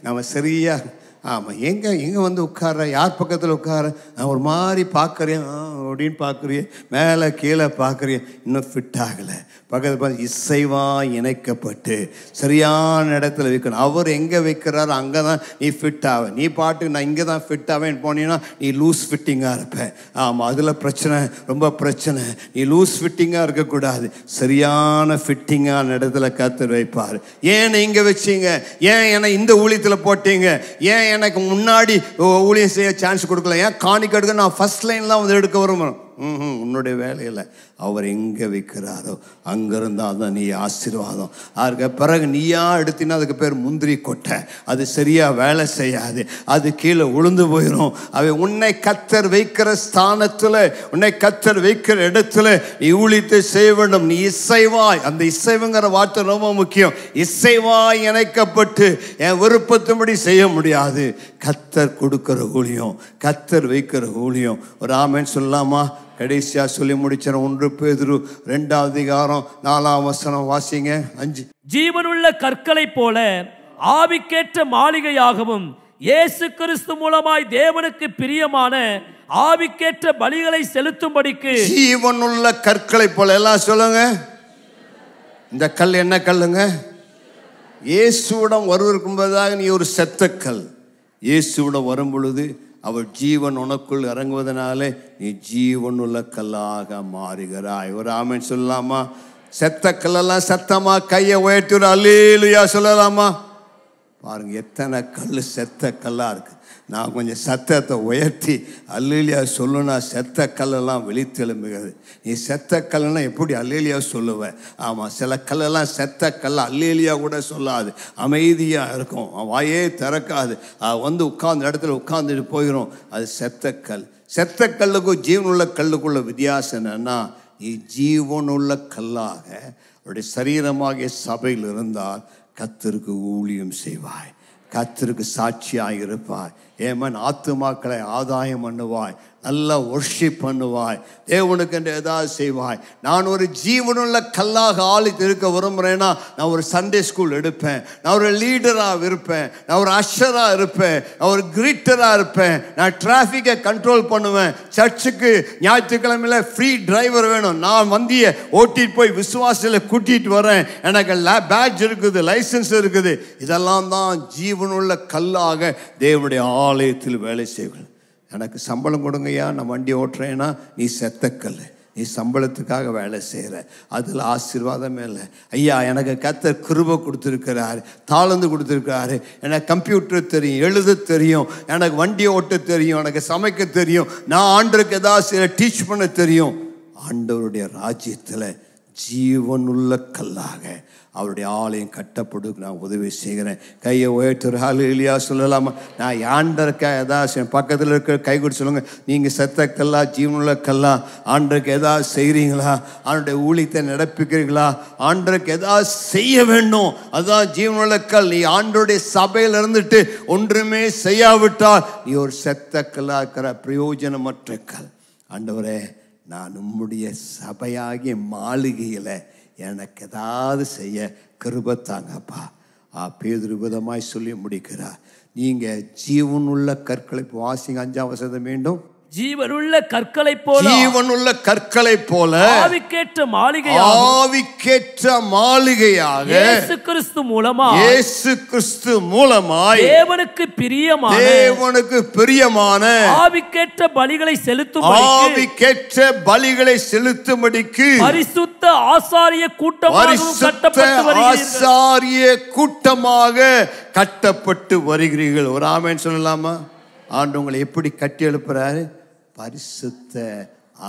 B: நம்ம சரியாக, ஆமாம், எங்கே வந்து உட்கார, யார் பக்கத்தில் உட்கார, நான் ஒரு மாதிரி பார்க்குறேன் அப்படின்னு பார்க்குறேன், மேலே கீழே பார்க்குறேன், இன்னும் ஃபிட் ஆகலை. பக்கத்தில் பார்த்து இசைவாக இணைக்கப்பட்டு சரியான இடத்துல வைக்கணும். அவர் எங்கே வைக்கிறாரோ அங்கே தான் நீ ஃபிட் ஆக. நீ பாட்டு நான் இங்கே தான் ஃபிட் ஆவேன்னு போனீங்கன்னா நீ லூஸ் ஃபிட்டிங்காக இருப்பேன். ஆமாம், அதில் பிரச்சனை, ரொம்ப பிரச்சனை. நீ லூஸ் ஃபிட்டிங்காக இருக்கக்கூடாது, சரியான ஃபிட்டிங்கான இடத்துல கர்த்தர் வைப்பார். ஏன் இங்கே வச்சிங்க, ஏன் என்னை இந்த ஊழியத்தில் போட்டீங்க, ஏன் எனக்கு முன்னாடி ஊழியம் செய்ய சான்ஸ் கொடுக்கல, ஏன் காணிக்க எடுக்க நான் ஃபர்ஸ்ட் லைன்லாம் வந்து எடுக்க வருவேன். உன்னுடைய வேலையில் அவர் எங்கே வைக்கிறாரோ அங்கிருந்தால் தான் நீ ஆசீர்வாதம். அதுக்கு பிறகு நீயா எடுத்தினா அதுக்கு பேர் முந்திரி கொட்டை, அது சரியாக வேலை செய்யாது, அது கீழே உளுந்து போயிடும். அவை உன்னை கர்த்தர் வைக்கிற ஸ்தானத்தில், உன்னை கர்த்தர் வைக்கிற இடத்துல நீ ஊழியத்தை செய்ய வேண்டும். நீ இசைவாய், அந்த இசைவுங்கிற வார்த்தை ரொம்ப முக்கியம். இசைவாய் இணைக்கப்பட்டு என் விருப்பத்தின்படி செய்ய முடியாது. கர்த்தர் கொடுக்கிற ஊழியம், கர்த்தர் வைக்கிற ஊழியம். ஒரு ஆமென் சொல்லலாமா? கடைசியாக சொல்லி முடிச்ச 1 பேதுரு 2:4 வாசிங்க. 5.
C: ஜீவனுள்ள கற்களை போல ஆவிக்கேற்ற மாளிகையாகவும் இயேசு கிறிஸ்து மூலமாய் தேவனுக்கு பிரியமான ஆவிக்கேற்ற பலிகளை செலுத்தும்படிக்கு.
B: ஜீவனுள்ள கற்களை போல, எல்லாம் சொல்லுங்க. இந்த கல் என்ன கல்லுங்க? இயேசுவிடம் வருவதற்கும்பதாக நீ ஒரு செத்த கல். இயேசுவிடம் வரும் பொழுது அவர் ஜீவன் உனக்குள் இறங்குவதனாலே நீ ஜீவனுள்ள கல்லாக மாறுகிறாய். ஒரு ஆமென் சொல்லலாமா? செத்த கல்லெல்லாம் சத்தமா கையை உயர்த்தி ஒரு அல்லேலூயா சொல்லலாமா? பாருங்க, எத்தனை கல் செத்த கல்லா இருக்கு. நான் கொஞ்சம் சத்தத்தை உயர்த்தி அல்லேலூயா சொல்லுனா செத்த கல்லெல்லாம் வெளித்தெழும்புகிறது. நீ செத்த கல்லுன்னா எப்படி அல்லேலூயா சொல்லுவேன்? ஆமாம், சில கல்லெல்லாம் செத்த கல் அல்லேலூயா கூட சொல்லாது, அமைதியாக இருக்கும், வாயே திறக்காது, வந்து உட்கார்ந்த இடத்துல உட்கார்ந்துட்டு போயிடும். அது செத்த கல். செத்த கல்லுக்கும் ஜீவனுள்ள கல்லுக்குள்ள வித்தியாசம் என்னன்னா, நீ ஜீவனுள்ள கல்லாக அவருடைய சரீரமாகிய சபையில் இருந்தால் கர்த்தருக்கு ஊழியம் செய்வாய், கர்த்தருக்கு சாட்சியாக இருப்பாய். ஏமன் ஆத்துமாக்களை ஆதாயம் பண்ணுவாய், நல்லா வொர்ஷிப் பண்ணுவாய், தேவனுக்கு என்று ஏதாவது செய்வாய். நான் ஒரு ஜீவனுள்ள கல்லாக ஆளுக்கு இருக்க விரும்புகிறேன்னா நான் ஒரு சண்டே ஸ்கூல் எடுப்பேன், நான் ஒரு லீடராக இருப்பேன், நான் ஒரு அஷராக இருப்பேன், நான் ஒரு கிரீட்டராக இருப்பேன், நான் டிராஃபிக்கை கண்ட்ரோல் பண்ணுவேன். சர்ச்சுக்கு ஞாயிற்றுக்கிழமையில ஃப்ரீ டிரைவர் வேணும், நான் வண்டியை ஓட்டிட்டு போய் விசுவாசியில் கூட்டிகிட்டு வரேன், எனக்கு பேட்ஜ் இருக்குது, லைசன்ஸ் இருக்குது. இதெல்லாம் தான் ஜீவனுள்ள கல்லாக தேவனுடைய ஆலயத்தில் வேலை செய்வேன். எனக்கு சம்பளம் கொடுங்கய்யா, நான் வண்டி ஓட்டுறேன்னா நீ செத்தக்கல், நீ சம்பளத்துக்காக வேலை செய்கிற, அதில் ஆசீர்வாதமே இல்லை. ஐயா, எனக்கு கர்த்தர் கிருபை கொடுத்துருக்கிறாரு, தாளந்து கொடுத்துருக்கிறாரு, எனக்கு கம்ப்யூட்டர் தெரியும், எழுத தெரியும், எனக்கு வண்டி ஓட்ட தெரியும், எனக்கு சமைக்க தெரியும், நான் ஆண்டவருக்கு ஏதாவது டீச் பண்ண தெரியும். ஆண்டவருடைய ராஜ்யத்தில் ஜீவனுள்ள கல்லாக அவருடைய ஆலயம் கட்டப்படுக்கு நான் உதவி செய்கிறேன். கையை உயர்த்துற ஹல்லேலூயா சொல்லலாமா? நான் ஆண்டருக்கு ஏதாவது பக்கத்தில் இருக்கிற கை கொடுத்து சொல்லுங்க. நீங்கள் செத்த கல்லா ஜீவனுள்ள கல்லா? ஆண்டருக்கு ஏதாவது செய்கிறீங்களா? ஆண்டுடைய ஊழியத்தை நடப்பிக்கிறீங்களா? ஆண்டருக்கு ஏதாவது செய்ய வேண்டும், அதுதான் ஜீவனுள்ள கல். நீ ஆண்டோடைய சபையில் இருந்துட்டு ஒன்றுமே செய்யாவிட்டால் நீ ஒரு செத்த கல்லா இருக்கிற பிரயோஜனமற்ற கல். ஆண்டவரே, நான் உம்முடைய சபையாகிய மாளிகையில் எனக்கு ஏதாவது செய்ய கிருபை தாங்கப்பா. பேதுரு விதமாய் சொல்லி முடிக்கிறார். நீங்கள் ஜீவனுள்ள கற்களை வாசிங்க. 5ஆம் வசனம் மீண்டும்.
C: ஜீவனுள்ள கற்களை போல,
B: ஜீவனுள்ள கற்களை போல
C: ஆவிக்கேற்ற மாளிகையாக,
B: ஆவிக்கேற்ற மாளிகையாக
C: இயேசு கிறிஸ்து மூலமாய்,
B: இயேசு கிறிஸ்து மூலமாய்
C: தேவனுக்கு பிரியமான,
B: தேவனுக்கு பிரியமான
C: ஆவிக்கேற்ற பலிகளை செலுத்தும்படிக்கு,
B: ஆவிக்கேற்ற பலிகளை செலுத்தும்படிக்கு
C: பரிசுத்த ஆசாரிய கூட்டமாக கட்டப்பட்டு வருகிறீர்கள்.
B: ஆசாரிய கூட்டமாக கட்டப்பட்டு வருகிறீர்கள். ஒரு ஆமென் சொல்லலாமா? ஆண்டு உங்களை எப்படி கட்டி எழுப்புறாரு? பரிசுத்த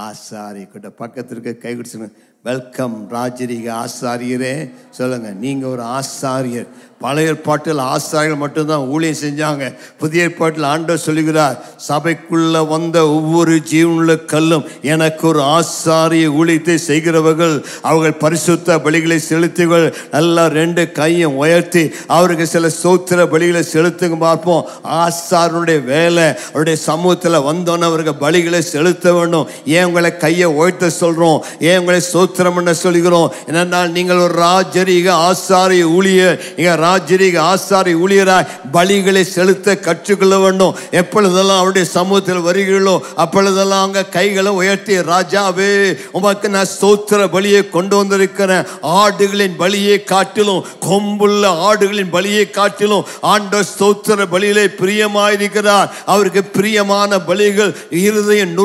B: ஆசாரிய கூட்ட. பக்கத்திற்கு கை கொடுத்து வெல்கம் ராஜரீக ஆசாரியரே சொல்லுங்க. நீங்க ஒரு ஆசாரியர். பழைய ஏற்பாட்டில் ஆசாரியர்கள் மட்டும்தான் ஊழியம் செஞ்சாங்க. புதிய ஏற்பாட்டில் ஆண்டவர் சொல்லுகிறார், சபைக்குள்ள வந்த ஒவ்வொரு ஜீவனுள்ள கல்லும் எனக்கு ஒரு ஆசாரிய ஊழியத்தை செய்கிறவர்கள். அவர்கள் பரிசுத்த பலிகளை செலுத்துகள். நல்லா 2 கையும் உயர்த்தி அவருக்கு சில சோத்திர பலிகளை செலுத்துங்க பார்ப்போம். ஆசாரனுடைய வேலை, அவருடைய சமூகத்தில் வந்தோன்னு அவருக்கு பலிகளை செலுத்த வேண்டும். ஏன் உங்களை கையை உயர்த்த சொல்றோம்? ஏன் உங்களை சோத்திரம் பண்ண சொல்கிறோம்? என்னென்னால் நீங்கள் ஒரு ராஜரீக ஆசாரிய ஊழியர். நீங்க ராஜரீக ஆசாரி ஊழியராய் பலிகளை செலுத்த கற்றுக்கொள்ள வேண்டும். எப்பொழுதெல்லாம் அவருடைய சமூகத்தில் வருகிறீர்களோ அப்பொழுதெல்லாம் அங்க கைகளை உயர்த்தி, ராஜாவே உமக்கு நான் ஸ்தோத்திர பலியை கொண்டு வந்திருக்கிறேன். ஆடுகளின் பலியை காட்டிலும், கொம்புள்ள ஆடுகளின் பலியை காட்டிலும் ஆண்டவர் ஸ்தோத்திர பலியிலே பிரியமாயிருக்கிறார். அவருக்கு பிரியமான பலிகள் இருதயம்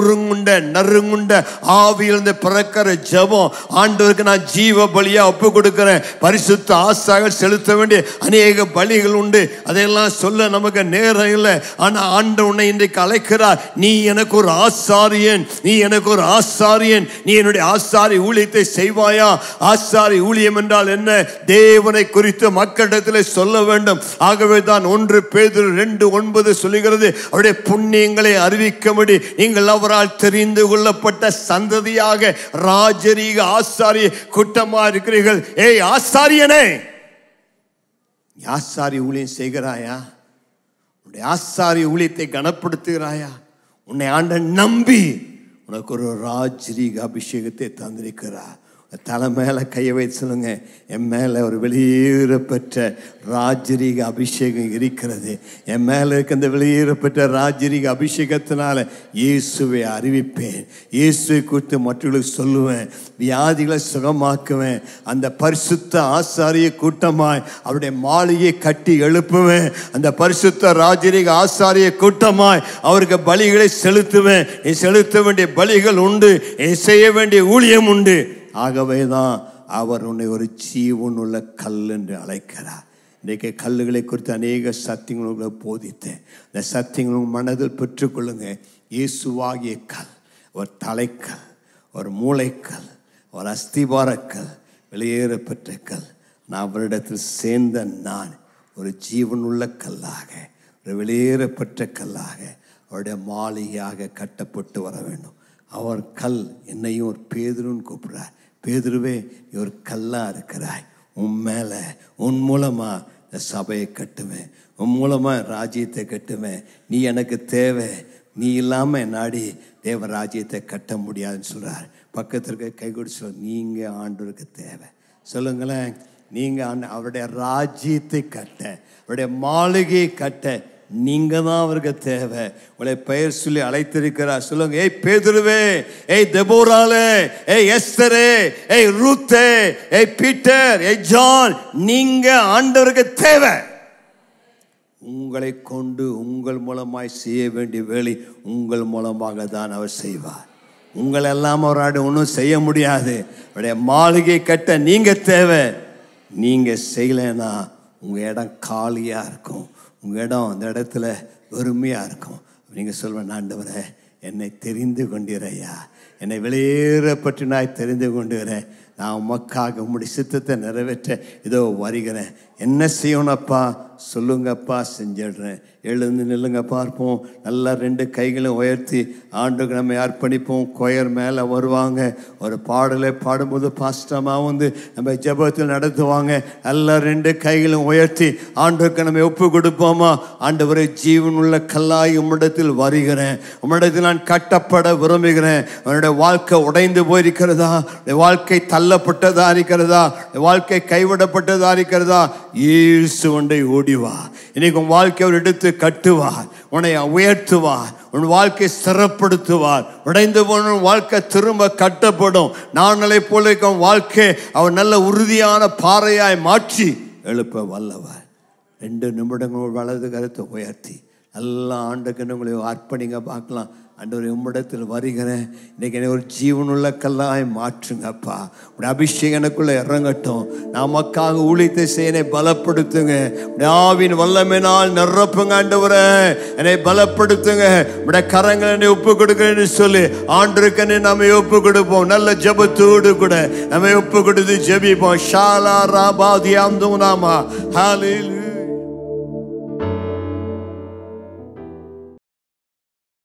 B: நறுங்குண்ட ஆவியிலிருந்து பிறக்கிற ஜெபம். ஆண்டவருக்கு நான் ஜீவ பலியா ஒப்பு கொடுக்கிறேன். பரிசுத்த ஆசாரியர்கள் செலுத்த வேண்டிய அநேக பலிகள் உண்டு. அதையெல்லாம் சொல்ல நமக்கு நேரம் இல்லை. ஆனா ஆண்டவர் உன்னை இன்றைக்கு அழைக்கிறார். நீ எனக்கு ஒரு ஆசாரியன், நீ எனக்கு ஒரு ஆசாரியன், நீ என்னுடைய ஆசாரி ஊழியத்தை செய்வாயா? ஆசாரி ஊழியம் என்றால் என்ன? தேவனை குறித்து மக்களிடத்தில் சொல்ல வேண்டும். ஆகவே தான் 1 பேதுரு 2:9 சொல்லுகிறது, அவருடைய புண்ணியங்களை அறிவிக்கும்படி நீங்கள் அவரால் தெரிந்து கொள்ளப்பட்ட சந்ததியாக ராஜரீக ஆசாரிய கூட்டமா இருக்கிறீர்கள். ஏய் ஆசாரியனே, ஆசாரி ஊழியம் செய்கிறாயா? உன்னுடைய ஆசாரி ஊழியத்தை கனப்படுத்துகிறாயா? உன்னை ஆண்டவன் நம்பி உனக்கு ஒரு ராஜரீக அபிஷேகத்தை தந்திருக்கிறார். தலை மேல கையை வைத்து சொல்லுங்க, என் மேல ஒரு வெளியேறப்பெற்ற ராஜரீக அபிஷேகம் இருக்கிறது. என் மேல இருக்க அந்த வெளியேறப்பெற்ற ராஜரீக அபிஷேகத்தினால இயேசுவை அறிவிப்பேன், இயேசுவை குறித்து மற்றவர்களுக்கு சொல்லுவேன், வியாதிகளை சுகமாக்குவேன். அந்த பரிசுத்த ஆசாரிய கூட்டமாய் அவருடைய மாளிகையை கட்டி எழுப்புவேன். அந்த பரிசுத்த ராஜரீக ஆசாரிய கூட்டமாய் அவருக்கு பலிகளை செலுத்துவேன். செலுத்த வேண்டிய பலிகள் உண்டு, செய்ய வேண்டிய ஊழியம் உண்டு. ஆகவேதான் அவர் உன்னை ஒரு ஜீவனுள்ள கல் என்று அழைக்கிறார். இன்றைக்கு கல்லுகளை குறித்து அநேக சத்தியங்களை போதித்தேன். இந்த சத்தியங்கள் மனதில் பெற்றுக்கொள்ளுங்க. இயேசுவாகிய கல் ஒரு தலைக்கல், ஒரு மூளைக்கல், ஒரு அஸ்திபாரக்கல், வெளியேறப்பெற்ற கல். நான் அவரிடத்தில் சேர்ந்த நான் ஒரு ஜீவனுள்ள கல்லாக, ஒரு வெளியேறப்பெற்ற கல்லாக அவருடைய மாளிகையாக கட்டப்பட்டு வர வேண்டும். அவர் கல். என்னையும் ஒரு பேதுருன்னு கூப்பிடுறார். பேதுருவே, நீ ஒரு கல்லா இருக்கிறாய். உன் மேல, உன் மூலமா இந்த சபையை கட்டுவேன், உன் மூலமா ராஜ்யத்தை கட்டுவேன். நீ எனக்கு தேவை. நீ இல்லாம நாடி தேவ ராஜ்யத்தை கட்ட முடியாதுன்னு சொல்றார். பக்கத்திற்கு கை கொடுத்து சொல்ல, நீங்க ஆண்டவருக்கு தேவை. சொல்லுங்களேன், நீங்க அவருடைய ராஜ்யத்தை கட்ட, அவருடைய மாளிகையை கட்ட நீங்க தான் அவருக்கு தேவை. உங்களை பெயர் சொல்லி அழைத்திருக்கிறார். சொல்லுங்க, ஏய் பேதுருவே, ஏய் தெபோராலே, ஏய் எஸ்தரே, ஏய் ரூத்தே, ஏய் பீட்டர், ஏய் ஜான், நீங்க ஆண்டவருக்கு தேவை. உங்களை கொண்டு உங்கள் மூலமாய் செய்ய வேண்டிய வேலை உங்கள் மூலமாக தான் அவர் செய்வார். உங்களை எல்லாம் அவராடு ஒன்றும் செய்ய முடியாது. அவருடைய மாளிகை கட்ட நீங்க தேவை. நீங்க செய்யலைன்னா உங்க இடம் காலியா இருக்கும். உங்கள் இடம் அந்த இடத்துல வெறுமையாக இருக்கும். நீங்கள் சொல்வேன், ஆண்டவரே என்னை தெரிந்து கொண்டிரையா, என்னை வெளியேறப்பட்டு நான் தெரிந்து கொண்டுகிறேன். நான் உமக்காக உம்முடைய சித்தத்தை நிறைவேற்ற இதோ வருகிறேன். என்ன செய்யணும்ப்பா சொல்லுங்கப்பா, செஞ்சிடுறேன். எழுந்து நில்லுங்க பார்ப்போம். நல்லா 2 கைகளும் உயர்த்தி ஆண்டுக்கு நம்ம அர்ப்பணிப்போம். கொயர் மேலே வருவாங்க. ஒரு பாடலை பாடும்போது பாஸ்டமா வந்து நம்ம ஜெபத்தில் நடத்துவாங்க. நல்லா 2 கைகளும் உயர்த்தி ஆண்டுக்கு நம்ம ஒப்பு கொடுப்போமா? ஆண்டவரே, ஜீவனுள்ள கல்லாய் உம்மிடத்தில் வருகிறேன். உம்மிடத்தில் நான் கட்டப்பட விரும்புகிறேன். உன்னுடைய வாழ்க்கை உடைந்து போயிருக்கிறதா? வாழ்க்கை தள்ளப்பட்டதா இருக்கிறதா? வாழ்க்கை கைவிடப்பட்டதா இருக்கிறதா? இயேசு ஒன்றை ஓடிவா. இன்னைக்கு உன் வாழ்க்கை அவர் எடுத்து கட்டுவார். உன்னை உயர்த்துவார். உன் வாழ்க்கை ஸ்திரப்படுத்துவார். உடைந்து போன வாழ்க்கை திரும்ப கட்டப்படும். நானலை போல வாழ்க்கை அவர் நல்ல உறுதியான பாறையாய் மாற்றி எழுப்ப வல்லவர். 2 நிமிடங்கள் வலது கருத்தை உயர்த்தி நல்லா ஆண்டுக்கு உங்களை அர்ப்பணிங்க பார்க்கலாம். ஆண்டவரே, உம்மிடத்தில் வருகிறேன். இன்னைக்கு என்னை ஒரு ஜீவனுள்ள கல்லாய் மாற்றுங்கப்பா. உடைய அபிஷேகம் எனக்குள்ள இறங்கட்டும். நமக்காக ஊழியத்தை செய்ய பலப்படுத்துங்க. ஆவின் வல்லமையினால் நிரப்புங்க. ஆண்டவரே, என்னை பலப்படுத்துங்க. உடைய கரங்களை என்னை ஒப்பு கொடுக்கிறேன்னு சொல்லி ஆண்டவருக்கு நம்ம ஒப்பு கொடுப்போம். நல்ல ஜெபத்தோடு கூட நம்ம ஒப்பு கொடுத்து ஜெபிப்போம். ஷாலா ராபாதியாம் தூனாமா. ஹalleluya.